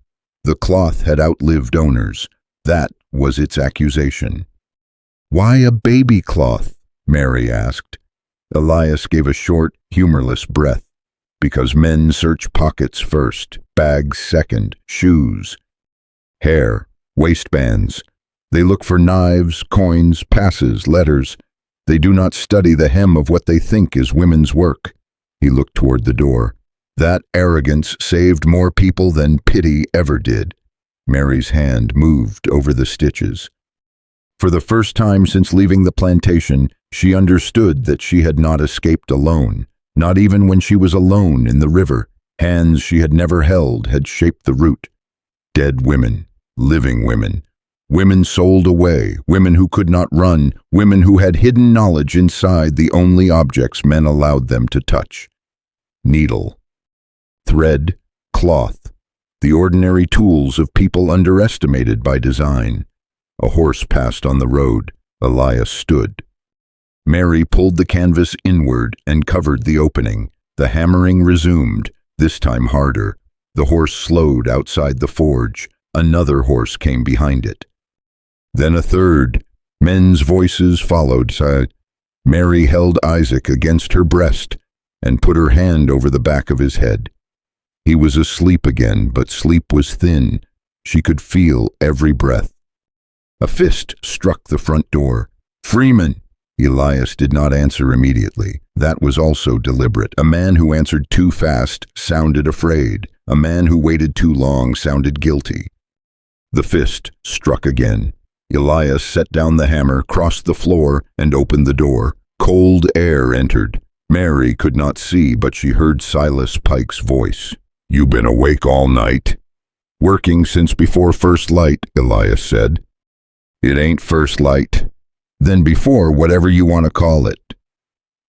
The cloth had outlived owners. That was its accusation. "Why a baby cloth?" Mary asked. Elias gave a short, humorless breath. "Because men search pockets first, bags second, shoes, hair, waistbands. They look for knives, coins, passes, letters. They do not study the hem of what they think is women's work." He looked toward the door. "That arrogance saved more people than pity ever did." Mary's hand moved over the stitches. For the first time since leaving the plantation, she understood that she had not escaped alone. Not even when she was alone in the river. Hands she had never held had shaped the route. Dead women, living women. Women sold away, women who could not run, women who had hidden knowledge inside the only objects men allowed them to touch. Needle, thread, cloth, the ordinary tools of people underestimated by design. A horse passed on the road. Elias stood. Mary pulled the canvas inward and covered the opening. The hammering resumed, this time harder. The horse slowed outside the forge. Another horse came behind it. Then a third. Men's voices followed. Mary held Isaac against her breast and put her hand over the back of his head. He was asleep again, but sleep was thin. She could feel every breath. A fist struck the front door. "Freeman!" Elias did not answer immediately. That was also deliberate. A man who answered too fast sounded afraid. A man who waited too long sounded guilty. The fist struck again. Elias set down the hammer, crossed the floor, and opened the door. Cold air entered. Mary could not see, but she heard Silas Pike's voice. "You been awake all night?" "Working since before first light," Elias said. "It ain't first light." "Then before, whatever you want to call it."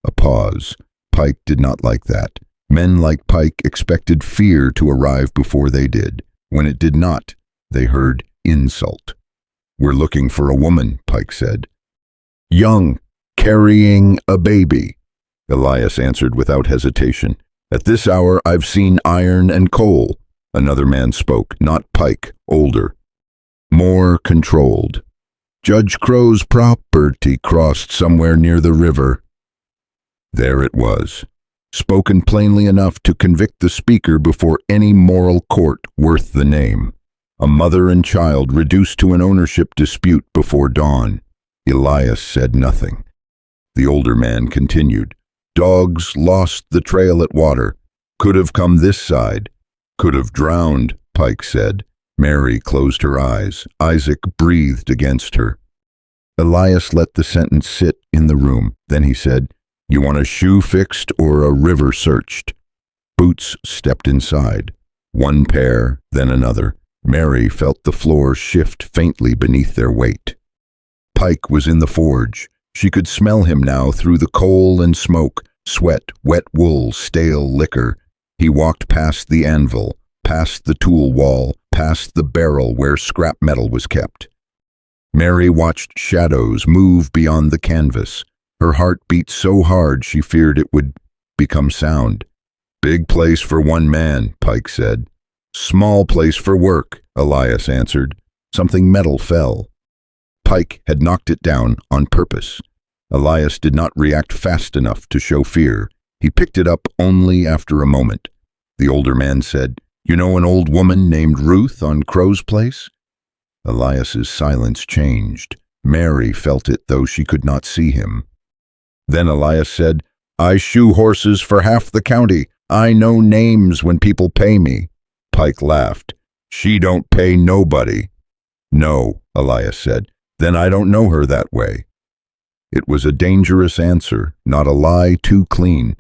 A pause. Pike did not like that. Men like Pike expected fear to arrive before they did. When it did not, they heard insult. "We're looking for a woman," Pike said. "Young, carrying a baby," Elias answered without hesitation. "At this hour I've seen iron and coal." Another man spoke, not Pike, older. More controlled. "Judge Crow's property crossed somewhere near the river." There it was, spoken plainly enough to convict the speaker before any moral court worth the name. A mother and child reduced to an ownership dispute before dawn. Elias said nothing. The older man continued. "Dogs lost the trail at water. Could have come this side. Could have drowned, Pike said. Mary closed her eyes. Isaac breathed against her. Elias let the sentence sit in the room. Then he said, "You want a shoe fixed or a river searched?" Boots stepped inside. One pair, then another. Mary felt the floor shift faintly beneath their weight. Pike was in the forge. She could smell him now through the coal and smoke, sweat, wet wool, stale liquor. He walked past the anvil, past the tool wall, past the barrel where scrap metal was kept. Mary watched shadows move beyond the canvas. Her heart beat so hard she feared it would become sound. "Big place for one man," Pike said. "Small place for work," Elias answered. Something metal fell. Pike had knocked it down on purpose. Elias did not react fast enough to show fear. He picked it up only after a moment. The older man said, "You know an old woman named Ruth on Crow's Place?" Elias's silence changed. Mary felt it, though she could not see him. Then Elias said, "I shoe horses for half the county. I know names when people pay me." Pike laughed. "She don't pay nobody." "No," Elias said. "Then I don't know her that way." It was a dangerous answer, not a lie too clean,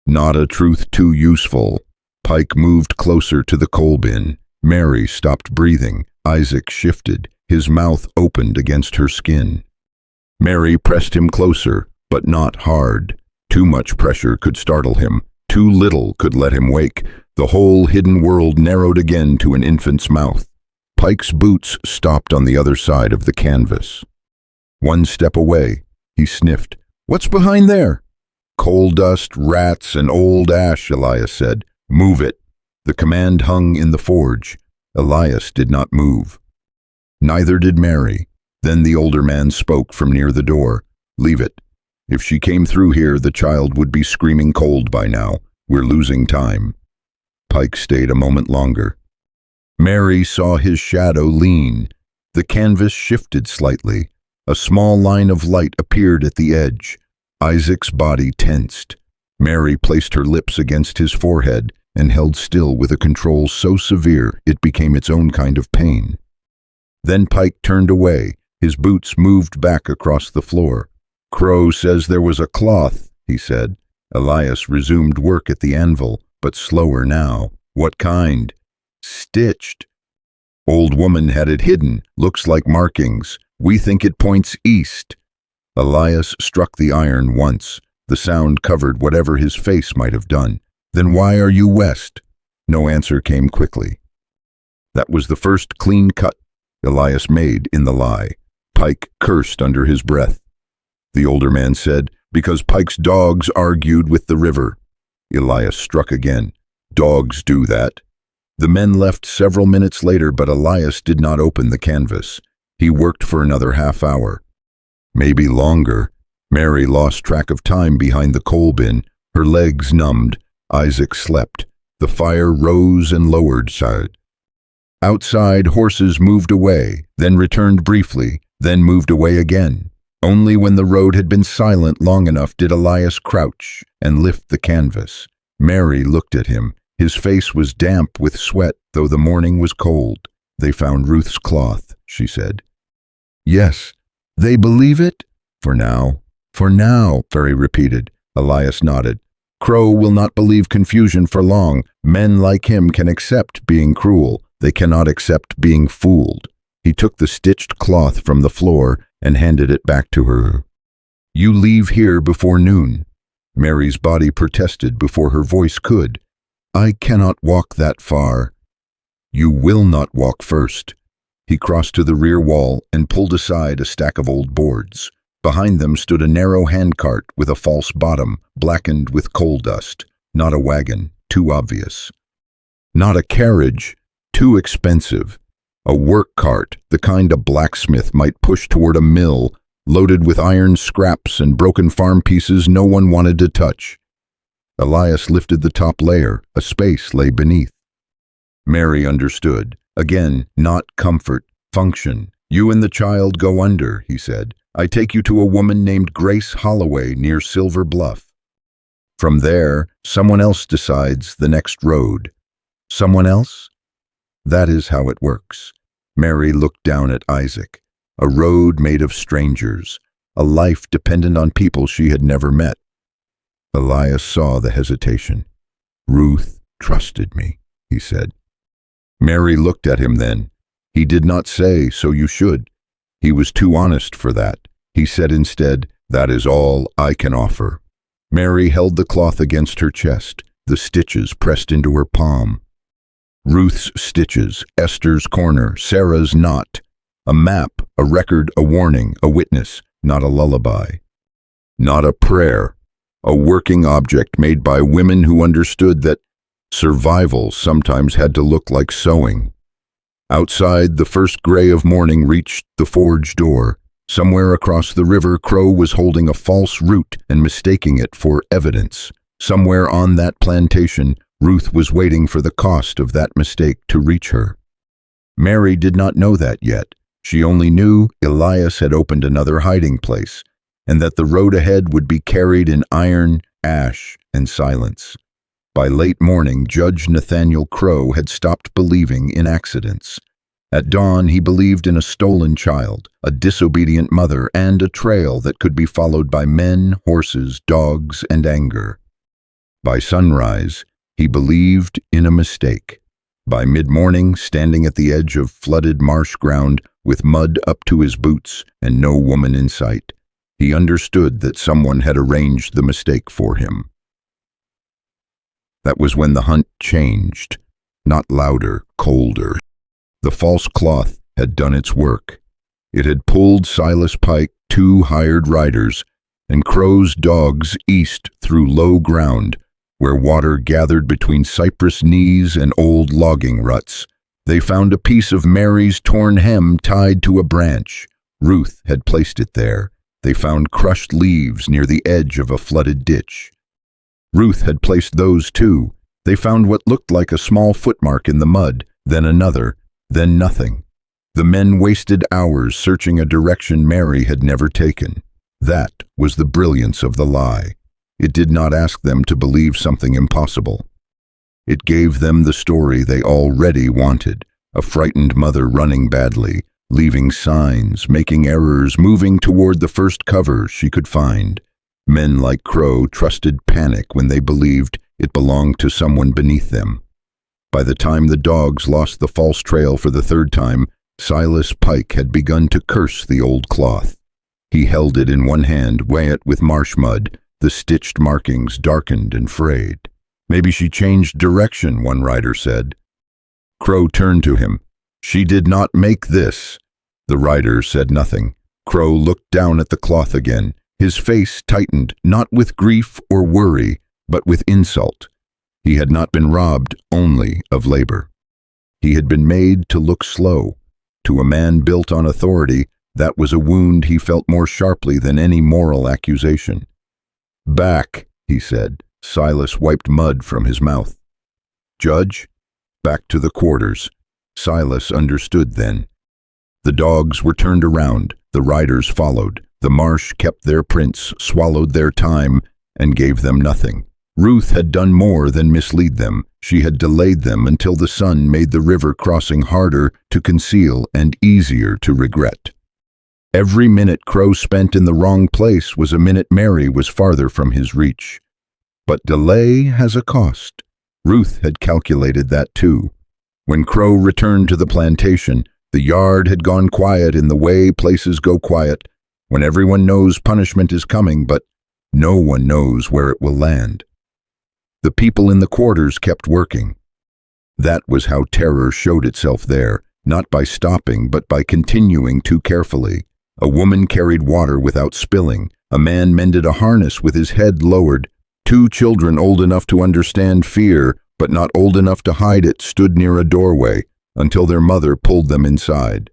not a truth too useful. Pike moved closer to the coal bin. Mary stopped breathing. Isaac shifted. His mouth opened against her skin. Mary pressed him closer, but not hard. Too much pressure could startle him. Too little could let him wake. The whole hidden world narrowed again to an infant's mouth. Pike's boots stopped on the other side of the canvas. One step away, he sniffed. "What's behind there?" "Coal dust, rats, and old ash," Elias said. "Move it." The command hung in the forge. Elias did not move. Neither did Mary. Then the older man spoke from near the door. "Leave it. If she came through here, the child would be screaming cold by now. We're losing time." Pike stayed a moment longer. Mary saw his shadow lean. The canvas shifted slightly. A small line of light appeared at the edge. Isaac's body tensed. Mary placed her lips against his forehead and held still with a control so severe it became its own kind of pain. Then Pike turned away. His boots moved back across the floor. "Crow says there was a cloth," he said. Elias resumed work at the anvil, but slower now. "What kind?" "Stitched." "Old woman had it hidden. Looks like markings. We think it points east." Elias struck the iron once. The sound covered whatever his face might have done. "Then why are you west?" No answer came quickly. That was the first clean cut Elias made in the lie. Pike cursed under his breath. The older man said, "Because Pike's dogs argued with the river." Elias struck again. "Dogs do that." The men left several minutes later, but Elias did not open the canvas. He worked for another half hour. Maybe longer. Mary lost track of time behind the coal bin. Her legs numbed. Isaac slept. The fire rose and lowered side. Outside, horses moved away, then returned briefly, then moved away again. Only when the road had been silent long enough did Elias crouch and lift the canvas. Mary looked at him. His face was damp with sweat, though the morning was cold. "They found Ruth's cloth," she said. "Yes. They believe it?" "For now." "For now," Mary repeated. Elias nodded. "Crow will not believe confusion for long. Men like him can accept being cruel. They cannot accept being fooled." He took the stitched cloth from the floor and handed it back to her. "You leave here before noon." Mary's body protested before her voice could. "I cannot walk that far." "You will not walk first." He crossed to the rear wall and pulled aside a stack of old boards. Behind them stood a narrow handcart with a false bottom, blackened with coal dust. Not a wagon, too obvious. Not a carriage, too expensive. A work cart, the kind a blacksmith might push toward a mill, loaded with iron scraps and broken farm pieces no one wanted to touch. Elias lifted the top layer. A space lay beneath. Mary understood. Again, not comfort, function. "You and the child go under," he said. "I take you to a woman named Grace Holloway near Silver Bluff. From there, someone else decides the next road. Someone else? That is how it works. Mary looked down at Isaac. A road made of strangers, a life dependent on people she had never met. Elias saw the hesitation. Ruth trusted me, he said. Mary looked at him then. He did not say, so you should. He was too honest for that. He said instead, that is all I can offer. Mary held the cloth against her chest, the stitches pressed into her palm. Ruth's stitches, Esther's corner, Sarah's knot. A map, a record, a warning, a witness, not a lullaby. Not a prayer. A working object made by women who understood that survival sometimes had to look like sewing. Outside, the first gray of morning reached the forge door. Somewhere across the river, Crow was holding a false root and mistaking it for evidence. Somewhere on that plantation, Ruth was waiting for the cost of that mistake to reach her. Mary did not know that yet. She only knew Elias had opened another hiding place, and that the road ahead would be carried in iron, ash, and silence. By late morning, Judge Nathaniel Crow had stopped believing in accidents. At dawn, he believed in a stolen child, a disobedient mother, and a trail that could be followed by men, horses, dogs, and anger. By sunrise, he believed in a mistake. By mid-morning, standing at the edge of flooded marsh ground with mud up to his boots and no woman in sight, he understood that someone had arranged the mistake for him. That was when the hunt changed, not louder, colder. The false cloth had done its work. It had pulled Silas Pike, 2 hired riders, and Crow's dogs east through low ground, where water gathered between cypress knees and old logging ruts. They found a piece of Mary's torn hem tied to a branch. Ruth had placed it there. They found crushed leaves near the edge of a flooded ditch. Ruth had placed those too. They found what looked like a small footmark in the mud, then another, then nothing. The men wasted hours searching a direction Mary had never taken. That was the brilliance of the lie. It did not ask them to believe something impossible. It gave them the story they already wanted, a frightened mother running badly, leaving signs, making errors, moving toward the first cover she could find. Men like Crow trusted panic when they believed it belonged to someone beneath them. By the time the dogs lost the false trail for the 3rd time, Silas Pike had begun to curse the old cloth. He held it in one hand, wet with marsh mud, the stitched markings darkened and frayed. Maybe she changed direction, one rider said. Crow turned to him. She did not make this. The rider said nothing. Crow looked down at the cloth again. His face tightened, not with grief or worry, but with insult. He had not been robbed only of labor. He had been made to look slow. To a man built on authority, that was a wound he felt more sharply than any moral accusation. Back, he said. Silas wiped mud from his mouth. Judge? Back to the quarters. Silas understood then. The dogs were turned around. The riders followed. The marsh kept their prints, swallowed their time, and gave them nothing. Ruth had done more than mislead them. She had delayed them until the sun made the river crossing harder to conceal and easier to regret. Every minute Crow spent in the wrong place was a minute Mary was farther from his reach. But delay has a cost. Ruth had calculated that too. When Crow returned to the plantation, the yard had gone quiet in the way places go quiet, when everyone knows punishment is coming, but no one knows where it will land. The people in the quarters kept working. That was how terror showed itself there, not by stopping, but by continuing too carefully. A woman carried water without spilling. A man mended a harness with his head lowered. 2 children old enough to understand fear, but not old enough to hide it, stood near a doorway until their mother pulled them inside.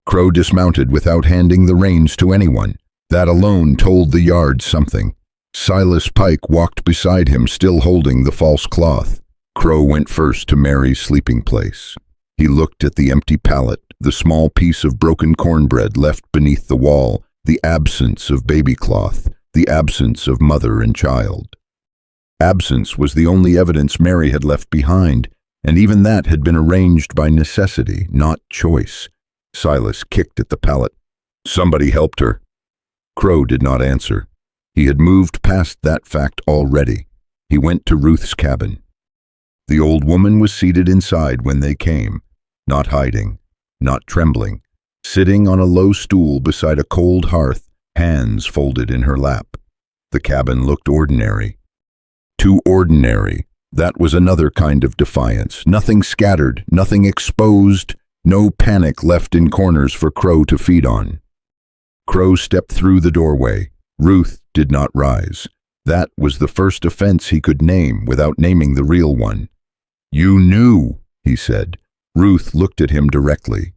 Crow dismounted without handing the reins to anyone. That alone told the yard something. Silas Pike walked beside him, still holding the false cloth. Crow went first to Mary's sleeping place. He looked at the empty pallet, the small piece of broken cornbread left beneath the wall, the absence of baby cloth, the absence of mother and child. Absence was the only evidence Mary had left behind. And even that had been arranged by necessity, not choice. Silas kicked at the pallet. Somebody helped her. Crow did not answer. He had moved past that fact already. He went to Ruth's cabin. The old woman was seated inside when they came, not hiding, not trembling, sitting on a low stool beside a cold hearth, hands folded in her lap. The cabin looked ordinary. Too ordinary. That was another kind of defiance. Nothing scattered, nothing exposed, no panic left in corners for Crow to feed on. Crow stepped through the doorway. Ruth did not rise. That was the first offense he could name without naming the real one. "You knew," he said. Ruth looked at him directly.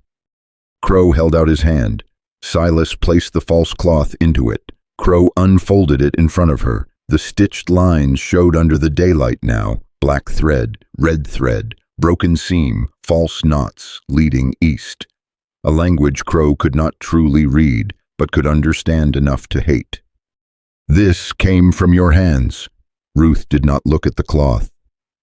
Crow held out his hand. Silas placed the false cloth into it. Crow unfolded it in front of her. The stitched lines showed under the daylight now. Black thread, red thread, broken seam, false knots leading east. A language Crow could not truly read, but could understand enough to hate. "This came from your hands." Ruth did not look at the cloth.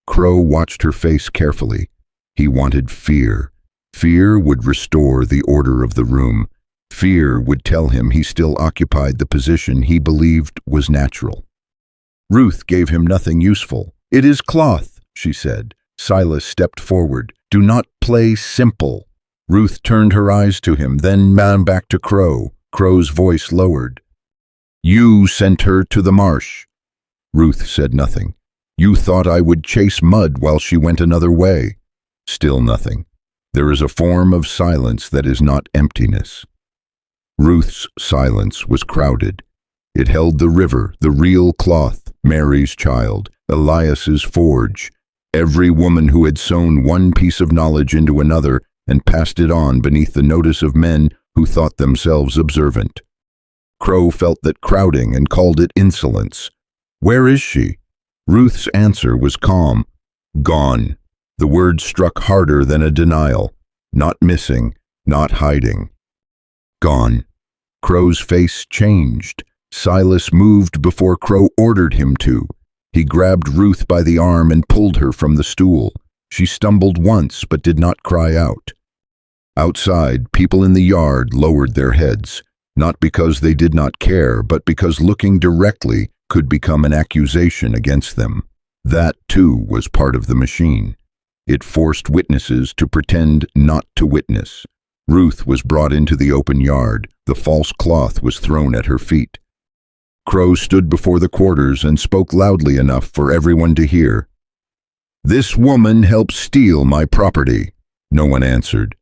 Crow watched her face carefully. He wanted fear. Fear would restore the order of the room. Fear would tell him he still occupied the position he believed was natural. Ruth gave him nothing useful. "It is cloth," she said. Silas stepped forward. "Do not play simple." Ruth turned her eyes to him, then back to Crow. Crow's voice lowered. "You sent her to the marsh." Ruth said nothing. "You thought I would chase mud while she went another way." Still nothing. There is a form of silence that is not emptiness. Ruth's silence was crowded. It held the river, the real cloth, Mary's child, Elias's forge, every woman who had sewn one piece of knowledge into another and passed it on beneath the notice of men who thought themselves observant. Crow felt that crowding and called it insolence. "Where is she?" Ruth's answer was calm. "Gone." The word struck harder than a denial. Not missing, not hiding. Gone. Crow's face changed. Silas moved before Crow ordered him to. He grabbed Ruth by the arm and pulled her from the stool. She stumbled once but did not cry out. Outside, people in the yard lowered their heads, not because they did not care, but because looking directly could become an accusation against them. That, too, was part of the machine. It forced witnesses to pretend not to witness. Ruth was brought into the open yard. The false cloth was thrown at her feet. Crow stood before the quarters and spoke loudly enough for everyone to hear. "This woman helped steal my property." No one answered.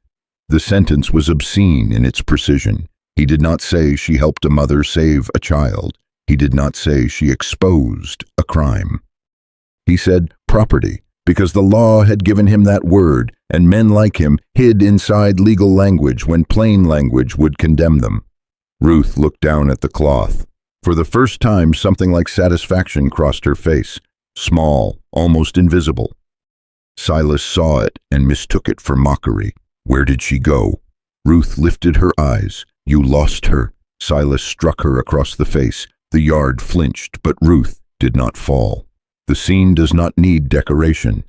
The sentence was obscene in its precision. He did not say she helped a mother save a child. He did not say she exposed a crime. He said property, because the law had given him that word, and men like him hid inside legal language when plain language would condemn them. Ruth looked down at the cloth. For the first time, something like satisfaction crossed her face, small, almost invisible. Silas saw it and mistook it for mockery. Where did she go? Ruth lifted her eyes. "You lost her." Silas struck her across the face. The yard flinched, but Ruth did not fall. The scene does not need decoration.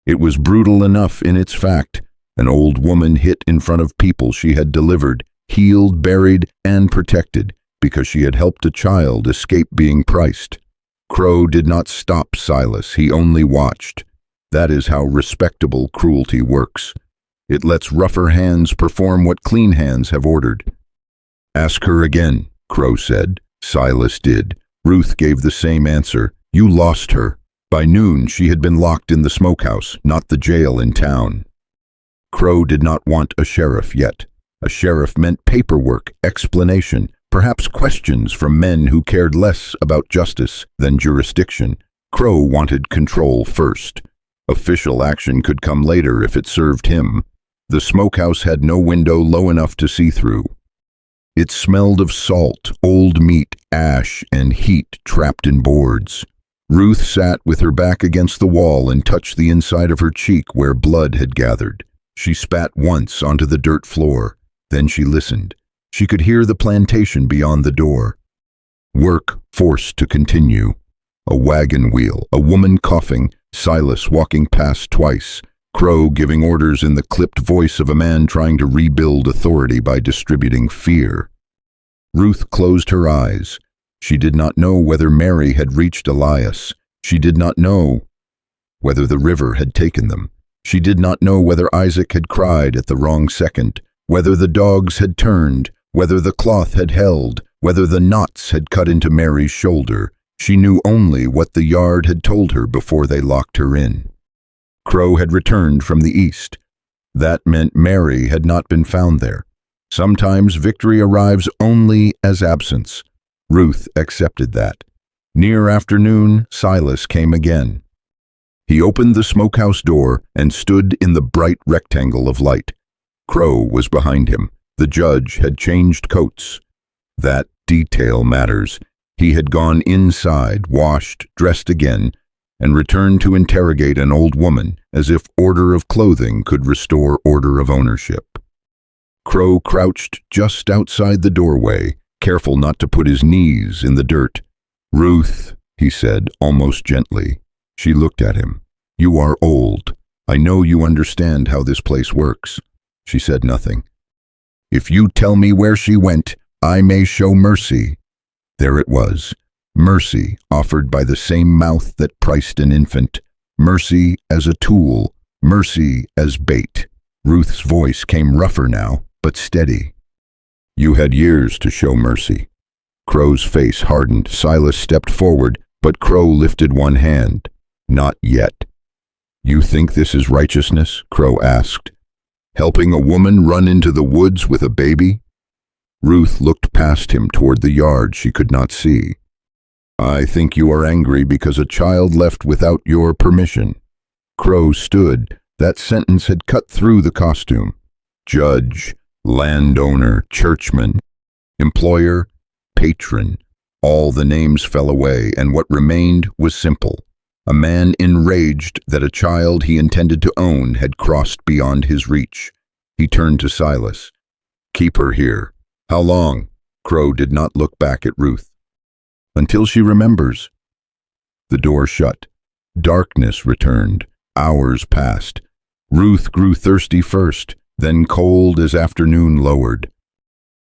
It was brutal enough in its fact. An old woman hit in front of people she had delivered, healed, buried, and protected, because she had helped a child escape being priced. Crow did not stop Silas, he only watched. That is how respectable cruelty works. It lets rougher hands perform what clean hands have ordered. "Ask her again," Crow said. Silas did. Ruth gave the same answer. "You lost her." By noon, she had been locked in the smokehouse, not the jail in town. Crow did not want a sheriff yet. A sheriff meant paperwork, explanation, perhaps questions from men who cared less about justice than jurisdiction. Crow wanted control first. Official action could come later if it served him. The smokehouse had no window low enough to see through. It smelled of salt, old meat, ash, and heat trapped in boards. Ruth sat with her back against the wall and touched the inside of her cheek where blood had gathered. She spat once onto the dirt floor. Then she listened. She could hear the plantation beyond the door. Work forced to continue. A wagon wheel, a woman coughing, Silas walking past twice. Crow giving orders in the clipped voice of a man trying to rebuild authority by distributing fear. Ruth closed her eyes. She did not know whether Mary had reached Elias. She did not know whether the river had taken them. She did not know whether Isaac had cried at the wrong second, whether the dogs had turned, whether the cloth had held, whether the knots had cut into Mary's shoulder. She knew only what the yard had told her before they locked her in. Crow had returned from the east. That meant Mary had not been found there. Sometimes victory arrives only as absence. Ruth accepted that. Near afternoon, Silas came again. He opened the smokehouse door and stood in the bright rectangle of light. Crow was behind him. The judge had changed coats. That detail matters. He had gone inside, washed, dressed again, and returned to interrogate an old woman, as if order of clothing could restore order of ownership. Crow crouched just outside the doorway, careful not to put his knees in the dirt. "Ruth," he said, almost gently. She looked at him. "You are old. I know you understand how this place works." She said nothing. "If you tell me where she went, I may show mercy." There it was. Mercy offered by the same mouth that priced an infant. Mercy as a tool. Mercy as bait. Ruth's voice came rougher now, but steady. "You had years to show mercy." Crow's face hardened. Silas stepped forward, but Crow lifted one hand. "Not yet." "You think this is righteousness?" Crow asked. "Helping a woman run into the woods with a baby?" Ruth looked past him toward the yard she could not see. "I think you are angry because a child left without your permission." Crow stood. That sentence had cut through the costume. Judge, landowner, churchman, employer, patron. All the names fell away, and what remained was simple. A man enraged that a child he intended to own had crossed beyond his reach. He turned to Silas. "Keep her here." "How long?" Crow did not look back at Ruth. "Until she remembers." The door shut. Darkness returned. Hours passed. Ruth grew thirsty first, then cold as afternoon lowered.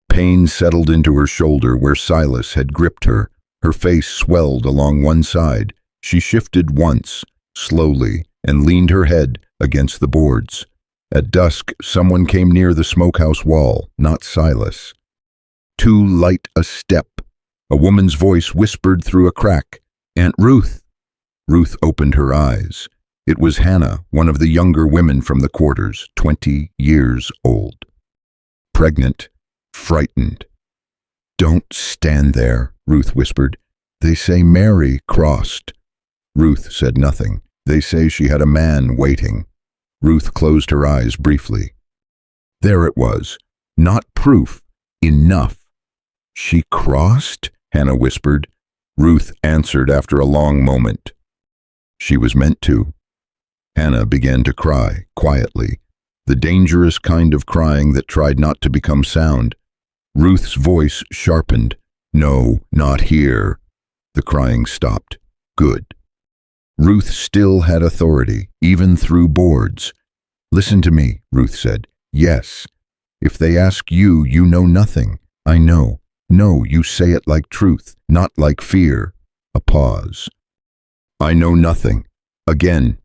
Pain settled into her shoulder where Silas had gripped her. Her face swelled along one side. She shifted once, slowly, and leaned her head against the boards. At dusk, someone came near the smokehouse wall, not Silas. Too light a step. A woman's voice whispered through a crack. "Aunt Ruth." Ruth opened her eyes. It was Hannah, one of the younger women from the quarters, 20 years old. Pregnant, frightened. "Don't stand there," Ruth whispered. "They say Mary crossed." Ruth said nothing. "They say she had a man waiting." Ruth closed her eyes briefly. There it was. Not proof. Enough. "She crossed?" Hannah whispered. Ruth answered after a long moment. "She was meant to." Hannah began to cry, quietly, the dangerous kind of crying that tried not to become sound. Ruth's voice sharpened. "No, not here." The crying stopped. Good. Ruth still had authority, even through boards. "Listen to me," Ruth said. "Yes. If they ask you, you know nothing. I know. No, you say it like truth, not like fear." A pause. "I know nothing." Again.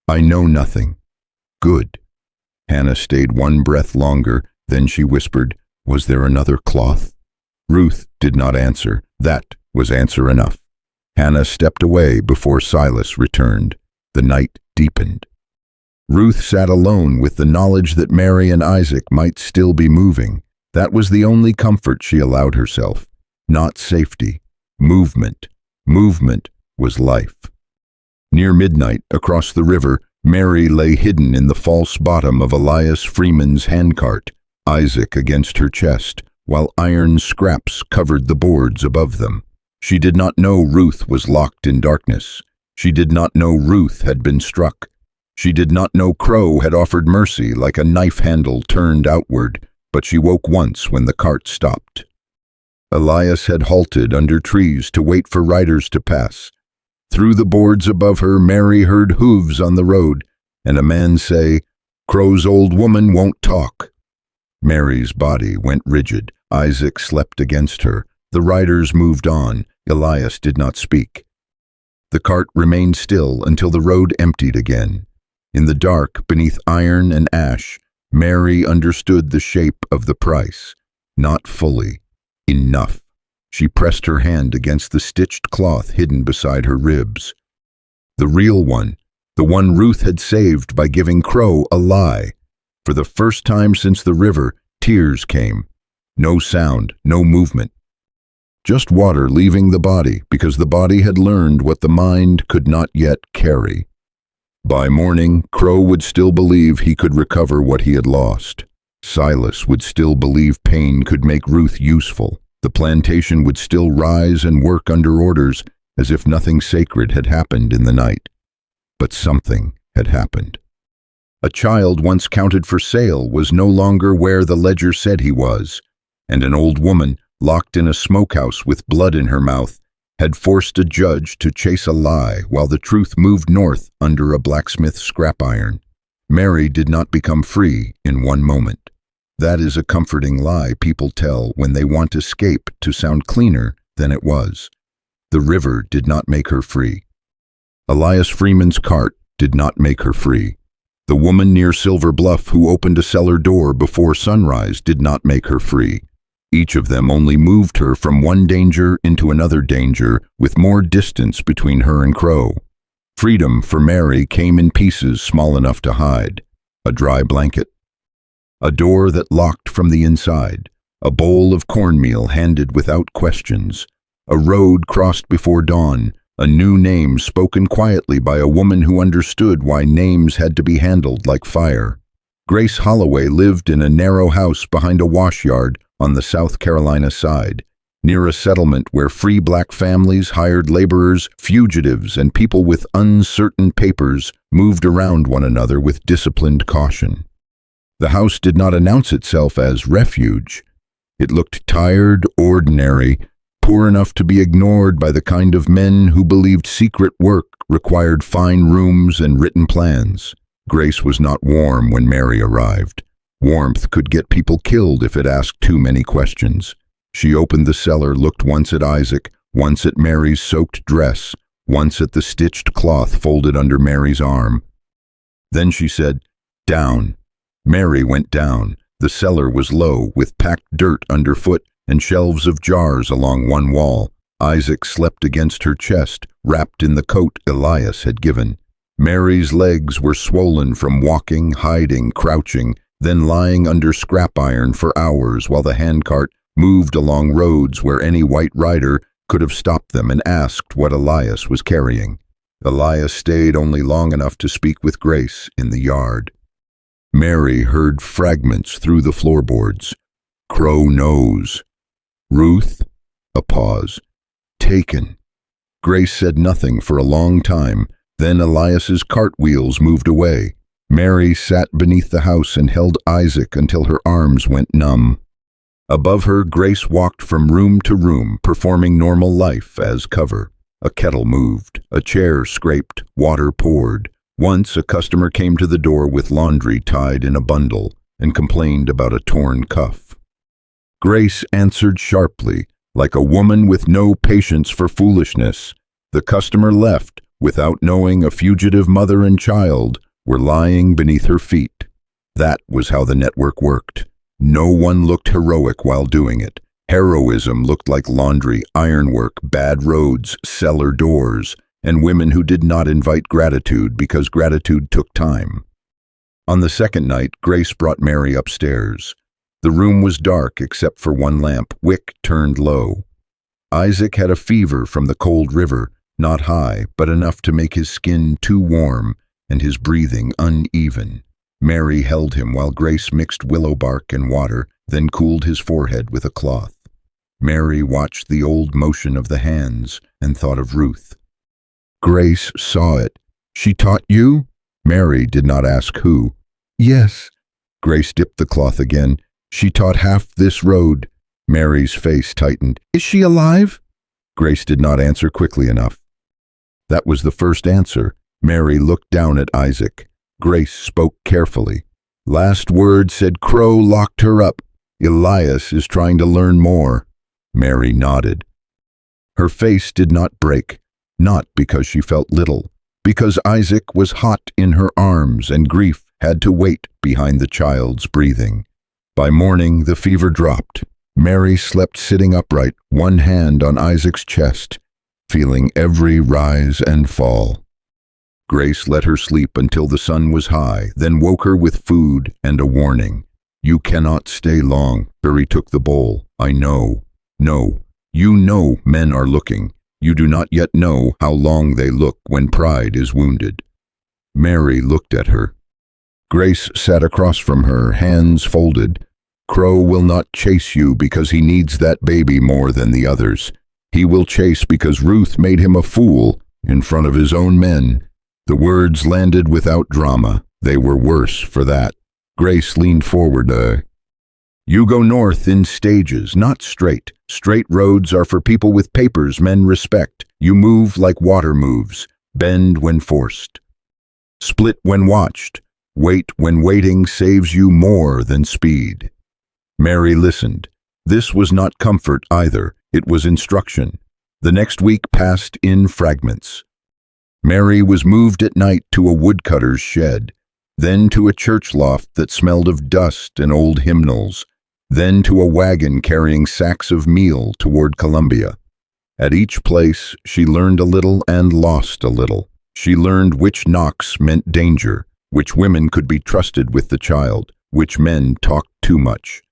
"I know nothing." Good. Hannah stayed one breath longer, then she whispered, "Was there another cloth?" Ruth did not answer. That was answer enough. Hannah stepped away before Silas returned. The night deepened. Ruth sat alone with the knowledge that Mary and Isaac might still be moving. That was the only comfort she allowed herself. Not safety. Movement. Movement was life. Near midnight, across the river, Mary lay hidden in the false bottom of Elias Freeman's handcart, Isaac against her chest, while iron scraps covered the boards above them. She did not know Ruth was locked in darkness. She did not know Ruth had been struck. She did not know Crow had offered mercy like a knife handle turned outward, but she woke once when the cart stopped. Elias had halted under trees to wait for riders to pass. Through the boards above her, Mary heard hooves on the road. and a man say, "Crow's old woman won't talk." Mary's body went rigid. Isaac slept against her. The riders moved on. Elias did not speak. The cart remained still until the road emptied again. In the dark, beneath iron and ash, Mary understood the shape of the price. Not fully. Enough. She pressed her hand against the stitched cloth hidden beside her ribs. The real one, the one Ruth had saved by giving Crow a lie. For the first time since the river, tears came. No sound, no movement. Just water leaving the body, because the body had learned what the mind could not yet carry. By morning, Crow would still believe he could recover what he had lost. Silas would still believe pain could make Ruth useful. The plantation would still rise and work under orders, as if nothing sacred had happened in the night. But something had happened. A child once counted for sale was no longer where the ledger said he was, and an old woman, locked in a smokehouse with blood in her mouth, had forced a judge to chase a lie while the truth moved north under a blacksmith's scrap iron. Mary did not become free in one moment. That is a comforting lie people tell when they want escape to sound cleaner than it was. The river did not make her free. Elias Freeman's cart did not make her free. The woman near Silver Bluff who opened a cellar door before sunrise did not make her free. Each of them only moved her from one danger into another danger, with more distance between her and Crow. Freedom for Mary came in pieces small enough to hide. A dry blanket. A door that locked from the inside. A bowl of cornmeal handed without questions. A road crossed before dawn. A new name spoken quietly by a woman who understood why names had to be handled like fire. Grace Holloway lived in a narrow house behind a wash yard on the South Carolina side, near a settlement where free black families, hired laborers, fugitives, and people with uncertain papers moved around one another with disciplined caution. The house did not announce itself as refuge. It looked tired, ordinary, poor enough to be ignored by the kind of men who believed secret work required fine rooms and written plans. Grace was not warm when Mary arrived. Warmth could get people killed if it asked too many questions. She opened the cellar, looked once at Isaac, once at Mary's soaked dress, once at the stitched cloth folded under Mary's arm. Then she said, "Down." Mary went down. The cellar was low, with packed dirt underfoot and shelves of jars along one wall. Isaac slept against her chest, wrapped in the coat Elias had given. Mary's legs were swollen from walking, hiding, crouching, then lying under scrap iron for hours while the handcart moved along roads where any white rider could have stopped them and asked what Elias was carrying. Elias stayed only long enough to speak with Grace in the yard. Mary heard fragments through the floorboards. Crow knows. Ruth? A pause. Taken. Grace said nothing for a long time. Then Elias's cartwheels moved away. Mary sat beneath the house and held Isaac until her arms went numb. Above her, Grace walked from room to room, performing normal life as cover. A kettle moved, a chair scraped, water poured. Once a customer came to the door with laundry tied in a bundle and complained about a torn cuff. Grace answered sharply, like a woman with no patience for foolishness. The customer left, without knowing a fugitive mother and child were lying beneath her feet. That was how the network worked. No one looked heroic while doing it. Heroism looked like laundry, ironwork, bad roads, cellar doors, and women who did not invite gratitude because gratitude took time. On the second night, Grace brought Mary upstairs. The room was dark except for one lamp, wick turned low. Isaac had a fever from the cold river, not high, but enough to make his skin too warm and his breathing uneven. Mary held him while Grace mixed willow bark and water, then cooled his forehead with a cloth. Mary watched the old motion of the hands and thought of Ruth. Grace saw it. She taught you? Mary did not ask who. Yes. Grace dipped the cloth again. She taught half this road. Mary's face tightened. Is she alive? Grace did not answer quickly enough. That was the first answer. Mary looked down at Isaac. Grace spoke carefully. Last word, said Crow, locked her up. Elias is trying to learn more. Mary nodded. Her face did not break, not because she felt little, because Isaac was hot in her arms and grief had to wait behind the child's breathing. By morning, the fever dropped. Mary slept sitting upright, one hand on Isaac's chest, feeling every rise and fall. Grace let her sleep until the sun was high, then woke her with food and a warning. You cannot stay long. Barry took the bowl. I know. No. You know men are looking. You do not yet know how long they look when pride is wounded. Mary looked at her. Grace sat across from her, hands folded. Crow will not chase you because he needs that baby more than the others. He will chase because Ruth made him a fool in front of his own men. The words landed without drama. They were worse for that. Grace leaned forward. You go north in stages, not straight. Straight roads are for people with papers men respect. You move like water moves, bend when forced. Split when watched. Wait when waiting saves you more than speed. Mary listened. This was not comfort either. It was instruction. The next week passed in fragments. Mary was moved at night to a woodcutter's shed, then to a church loft that smelled of dust and old hymnals, then to a wagon carrying sacks of meal toward Columbia. At each place, she learned a little and lost a little. She learned which knocks meant danger, which women could be trusted with the child, which men talked too much,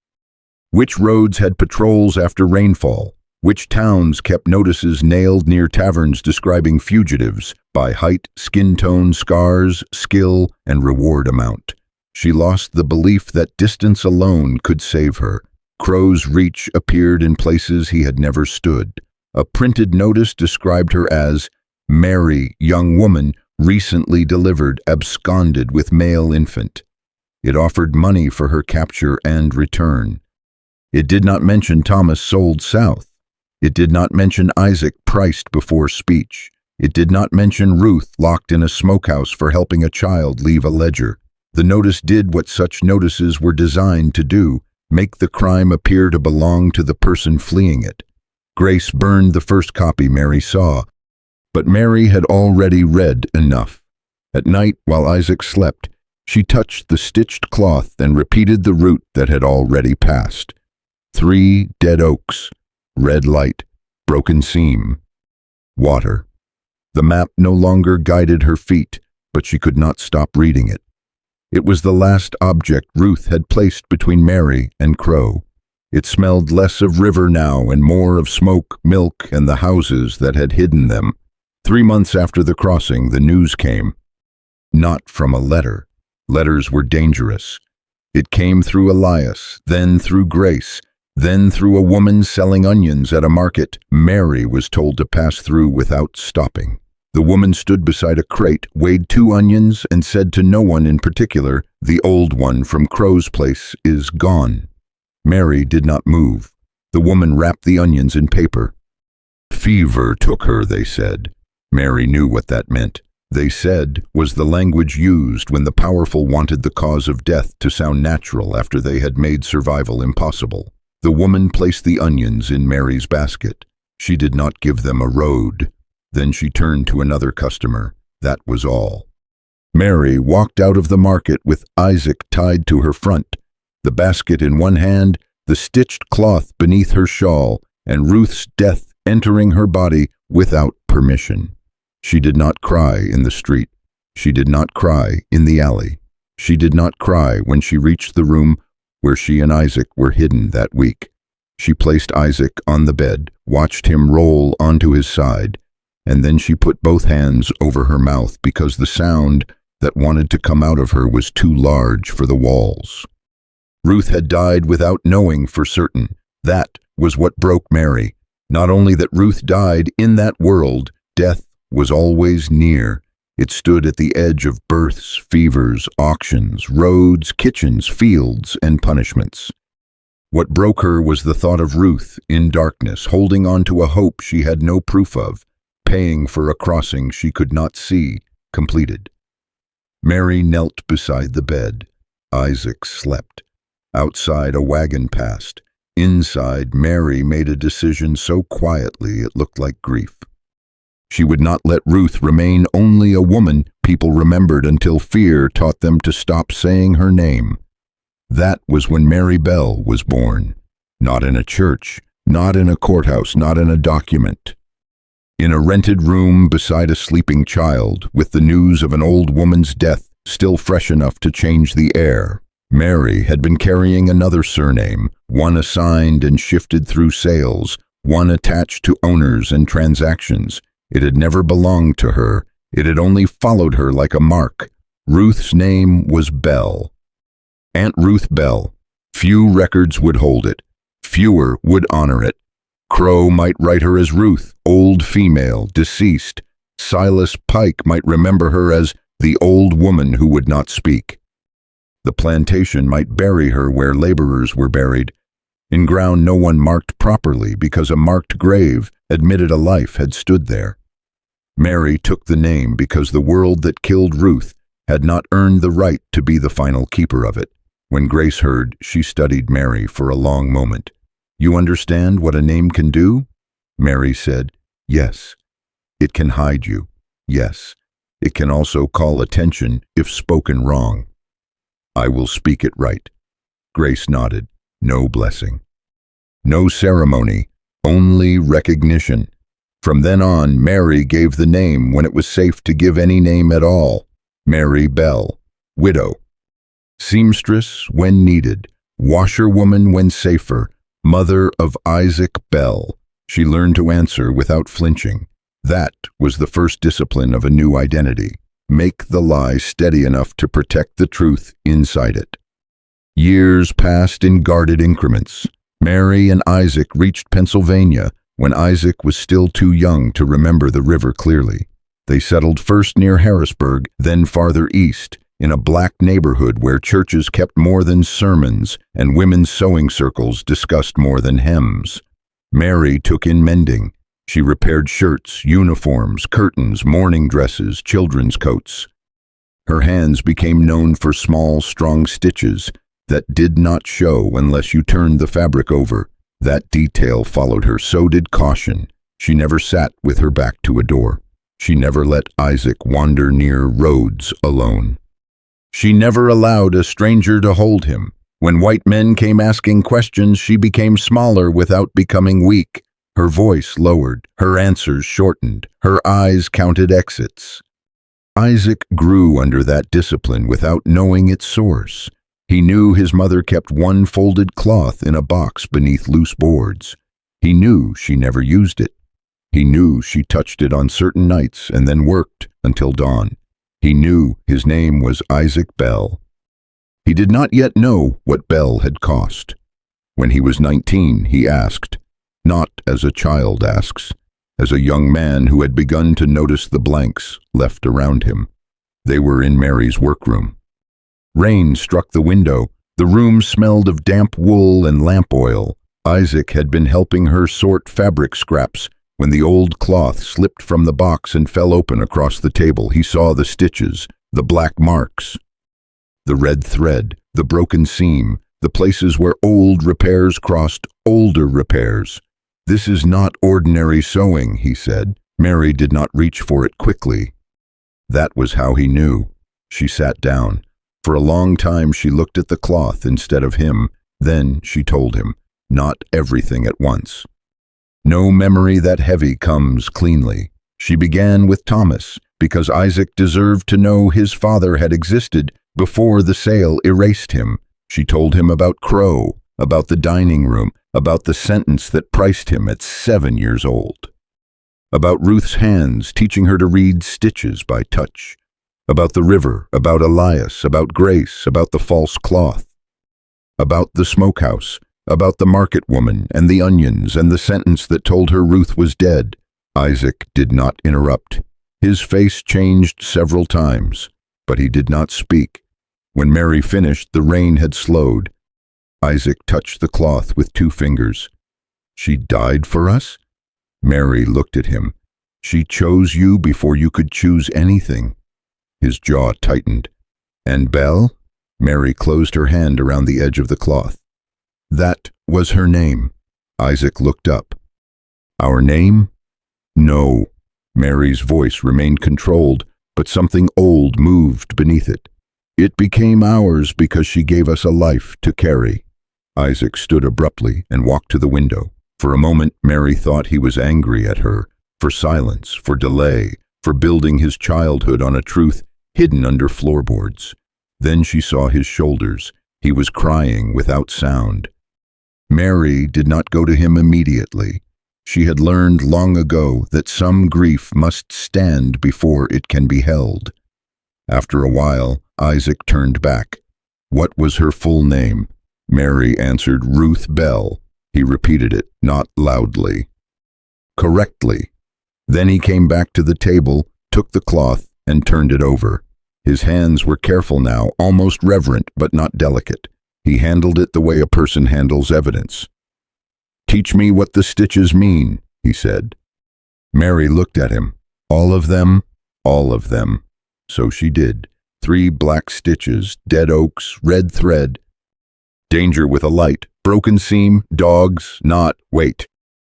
which roads had patrols after rainfall, which towns kept notices nailed near taverns describing fugitives by height, skin tone, scars, skill, and reward amount. She lost the belief that distance alone could save her. Crow's reach appeared in places he had never stood. A printed notice described her as Mary, young woman, recently delivered, absconded with male infant. It offered money for her capture and return. It did not mention Thomas sold south. It did not mention Isaac priced before speech. It did not mention Ruth locked in a smokehouse for helping a child leave a ledger. The notice did what such notices were designed to do, make the crime appear to belong to the person fleeing it. Grace burned the first copy Mary saw, but Mary had already read enough. At night, while Isaac slept, she touched the stitched cloth and repeated the route that had already passed. 3 dead oaks, red light, broken seam, water. The map no longer guided her feet, but she could not stop reading it. It was the last object Ruth had placed between Mary and Crow. It smelled less of river now and more of smoke, milk, and the houses that had hidden them. 3 months after the crossing, the news came. Not from a letter. Letters were dangerous. It came through Elias, then through Grace, then through a woman selling onions at a market. Mary was told to pass through without stopping. The woman stood beside a crate, weighed 2 onions, and said to no one in particular, "The old one from Crow's place is gone." Mary did not move. The woman wrapped the onions in paper. Fever took her, they said. Mary knew what that meant. They said was the language used when the powerful wanted the cause of death to sound natural after they had made survival impossible. The woman placed the onions in Mary's basket. She did not give them a road. Then she turned to another customer. That was all. Mary walked out of the market with Isaac tied to her front, the basket in one hand, the stitched cloth beneath her shawl, and Ruth's death entering her body without permission. She did not cry in the street. She did not cry in the alley. She did not cry when she reached the room where she and Isaac were hidden that week. She placed Isaac on the bed, watched him roll onto his side, and then she put both hands over her mouth because the sound that wanted to come out of her was too large for the walls. Ruth had died without knowing for certain. That was what broke Mary. Not only that Ruth died in that world, death was always near. It stood at the edge of births, fevers, auctions, roads, kitchens, fields, and punishments. What broke her was the thought of Ruth in darkness, holding on to a hope she had no proof of, paying for a crossing she could not see completed. Mary knelt beside the bed. Isaac slept. Outside, a wagon passed. Inside, Mary made a decision so quietly it looked like grief. She would not let Ruth remain only a woman people remembered until fear taught them to stop saying her name. That was when Mary Bell was born. Not in a church, not in a courthouse, not in a document. In a rented room beside a sleeping child, with the news of an old woman's death still fresh enough to change the air. Mary had been carrying another surname, one assigned and shifted through sales, one attached to owners and transactions. It had never belonged to her. It had only followed her like a mark. Ruth's name was Bell. Aunt Ruth Bell. Few records would hold it. Fewer would honor it. Crow might write her as Ruth, old female, deceased. Silas Pike might remember her as the old woman who would not speak. The plantation might bury her where laborers were buried, in ground no one marked properly because a marked grave admitted a life had stood there. Mary took the name because the world that killed Ruth had not earned the right to be the final keeper of it. When Grace heard, she studied Mary for a long moment. "You understand what a name can do?" Mary said, "Yes. It can hide you. Yes. It can also call attention if spoken wrong." "I will speak it right." Grace nodded. No blessing. No ceremony, only recognition. From then on, Mary gave the name when it was safe to give any name at all. Mary Bell, widow. Seamstress when needed, washerwoman when safer, mother of Isaac Bell. She learned to answer without flinching. That was the first discipline of a new identity. Make the lie steady enough to protect the truth inside it. Years passed in guarded increments. Mary and Isaac reached Pennsylvania when Isaac was still too young to remember the river clearly. They settled first near Harrisburg, then farther east, in a black neighborhood where churches kept more than sermons and women's sewing circles discussed more than hymns. Mary took in mending. She repaired shirts, uniforms, curtains, morning dresses, children's coats. Her hands became known for small, strong stitches that did not show unless you turned the fabric over. That detail followed her, so did caution. She never sat with her back to a door. She never let Isaac wander near roads alone. She never allowed a stranger to hold him. When white men came asking questions, she became smaller without becoming weak. Her voice lowered, her answers shortened, her eyes counted exits. Isaac grew under that discipline without knowing its source. He knew his mother kept one folded cloth in a box beneath loose boards. He knew she never used it. He knew she touched it on certain nights and then worked until dawn. He knew his name was Isaac Bell. He did not yet know what Bell had cost. When he was 19, he asked, not as a child asks, as a young man who had begun to notice the blanks left around him. They were in Mary's workroom. Rain struck the window. The room smelled of damp wool and lamp oil. Isaac had been helping her sort fabric scraps when the old cloth slipped from the box and fell open across the table. He saw the stitches, the black marks, the red thread, the broken seam, the places where old repairs crossed older repairs. "This is not ordinary sewing," he said. Mary did not reach for it quickly. That was how he knew. She sat down. For a long time she looked at the cloth instead of him. Then she told him, not everything at once. No memory that heavy comes cleanly. She began with Thomas, because Isaac deserved to know his father had existed before the sale erased him. She told him about Crow, about the dining room, about the sentence that priced him at 7 years old. About Ruth's hands teaching her to read stitches by touch. About the river, about Elias, about Grace, about the false cloth. About the smokehouse, about the market woman and the onions and the sentence that told her Ruth was dead. Isaac did not interrupt. His face changed several times, but he did not speak. When Mary finished, the rain had slowed. Isaac touched the cloth with 2 fingers. "She died for us?" Mary looked at him. "She chose you before you could choose anything." His jaw tightened. And Belle? Mary closed her hand around the edge of the cloth. That was her name. Isaac looked up. Our name? No. Mary's voice remained controlled, but something old moved beneath it. It became ours because she gave us a life to carry. Isaac stood abruptly and walked to the window. For a moment, Mary thought he was angry at her, for silence, for delay, for building his childhood on a truth hidden under floorboards. Then she saw his shoulders. He was crying without sound. Mary did not go to him immediately. She had learned long ago that some grief must stand before it can be held. After a while, Isaac turned back. What was her full name? Mary answered Ruth Bell. He repeated it, not loudly. Correctly. Then he came back to the table, took the cloth, and turned it over. His hands were careful now, almost reverent, but not delicate. He handled it the way a person handles evidence. Teach me what the stitches mean, he said. Mary looked at him. All of them? All of them. So she did. 3 black stitches, dead oaks, red thread. Danger with a light, broken seam, dogs, knot, wait.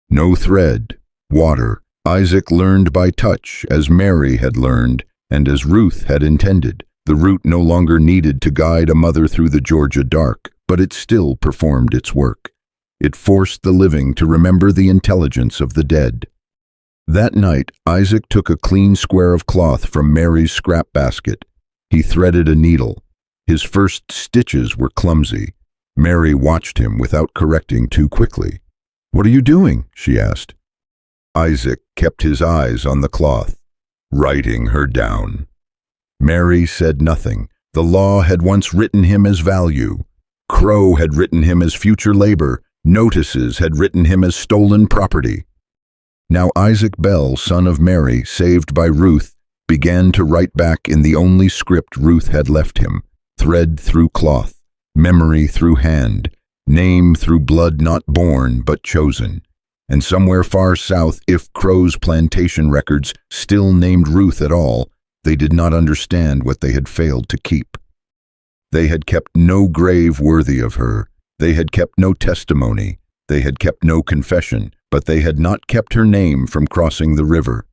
No thread, water. Isaac learned by touch, as Mary had learned, and as Ruth had intended. The route no longer needed to guide a mother through the Georgia dark, but it still performed its work. It forced the living to remember the intelligence of the dead. That night, Isaac took a clean square of cloth from Mary's scrap basket. He threaded a needle. His first stitches were clumsy. Mary watched him without correcting too quickly. "What are you doing?" she asked. Isaac kept his eyes on the cloth, writing her down. Mary said nothing. The law had once written him as value. Crow had written him as future labor. Notices had written him as stolen property. Now Isaac Bell, son of Mary, saved by Ruth, began to write back in the only script Ruth had left him, thread through cloth, memory through hand, name through blood not born but chosen. And somewhere far south, if Crow's plantation records still named Ruth at all, they did not understand what they had failed to keep. They had kept no grave worthy of her. They had kept no testimony. They had kept no confession, but they had not kept her name from crossing the river.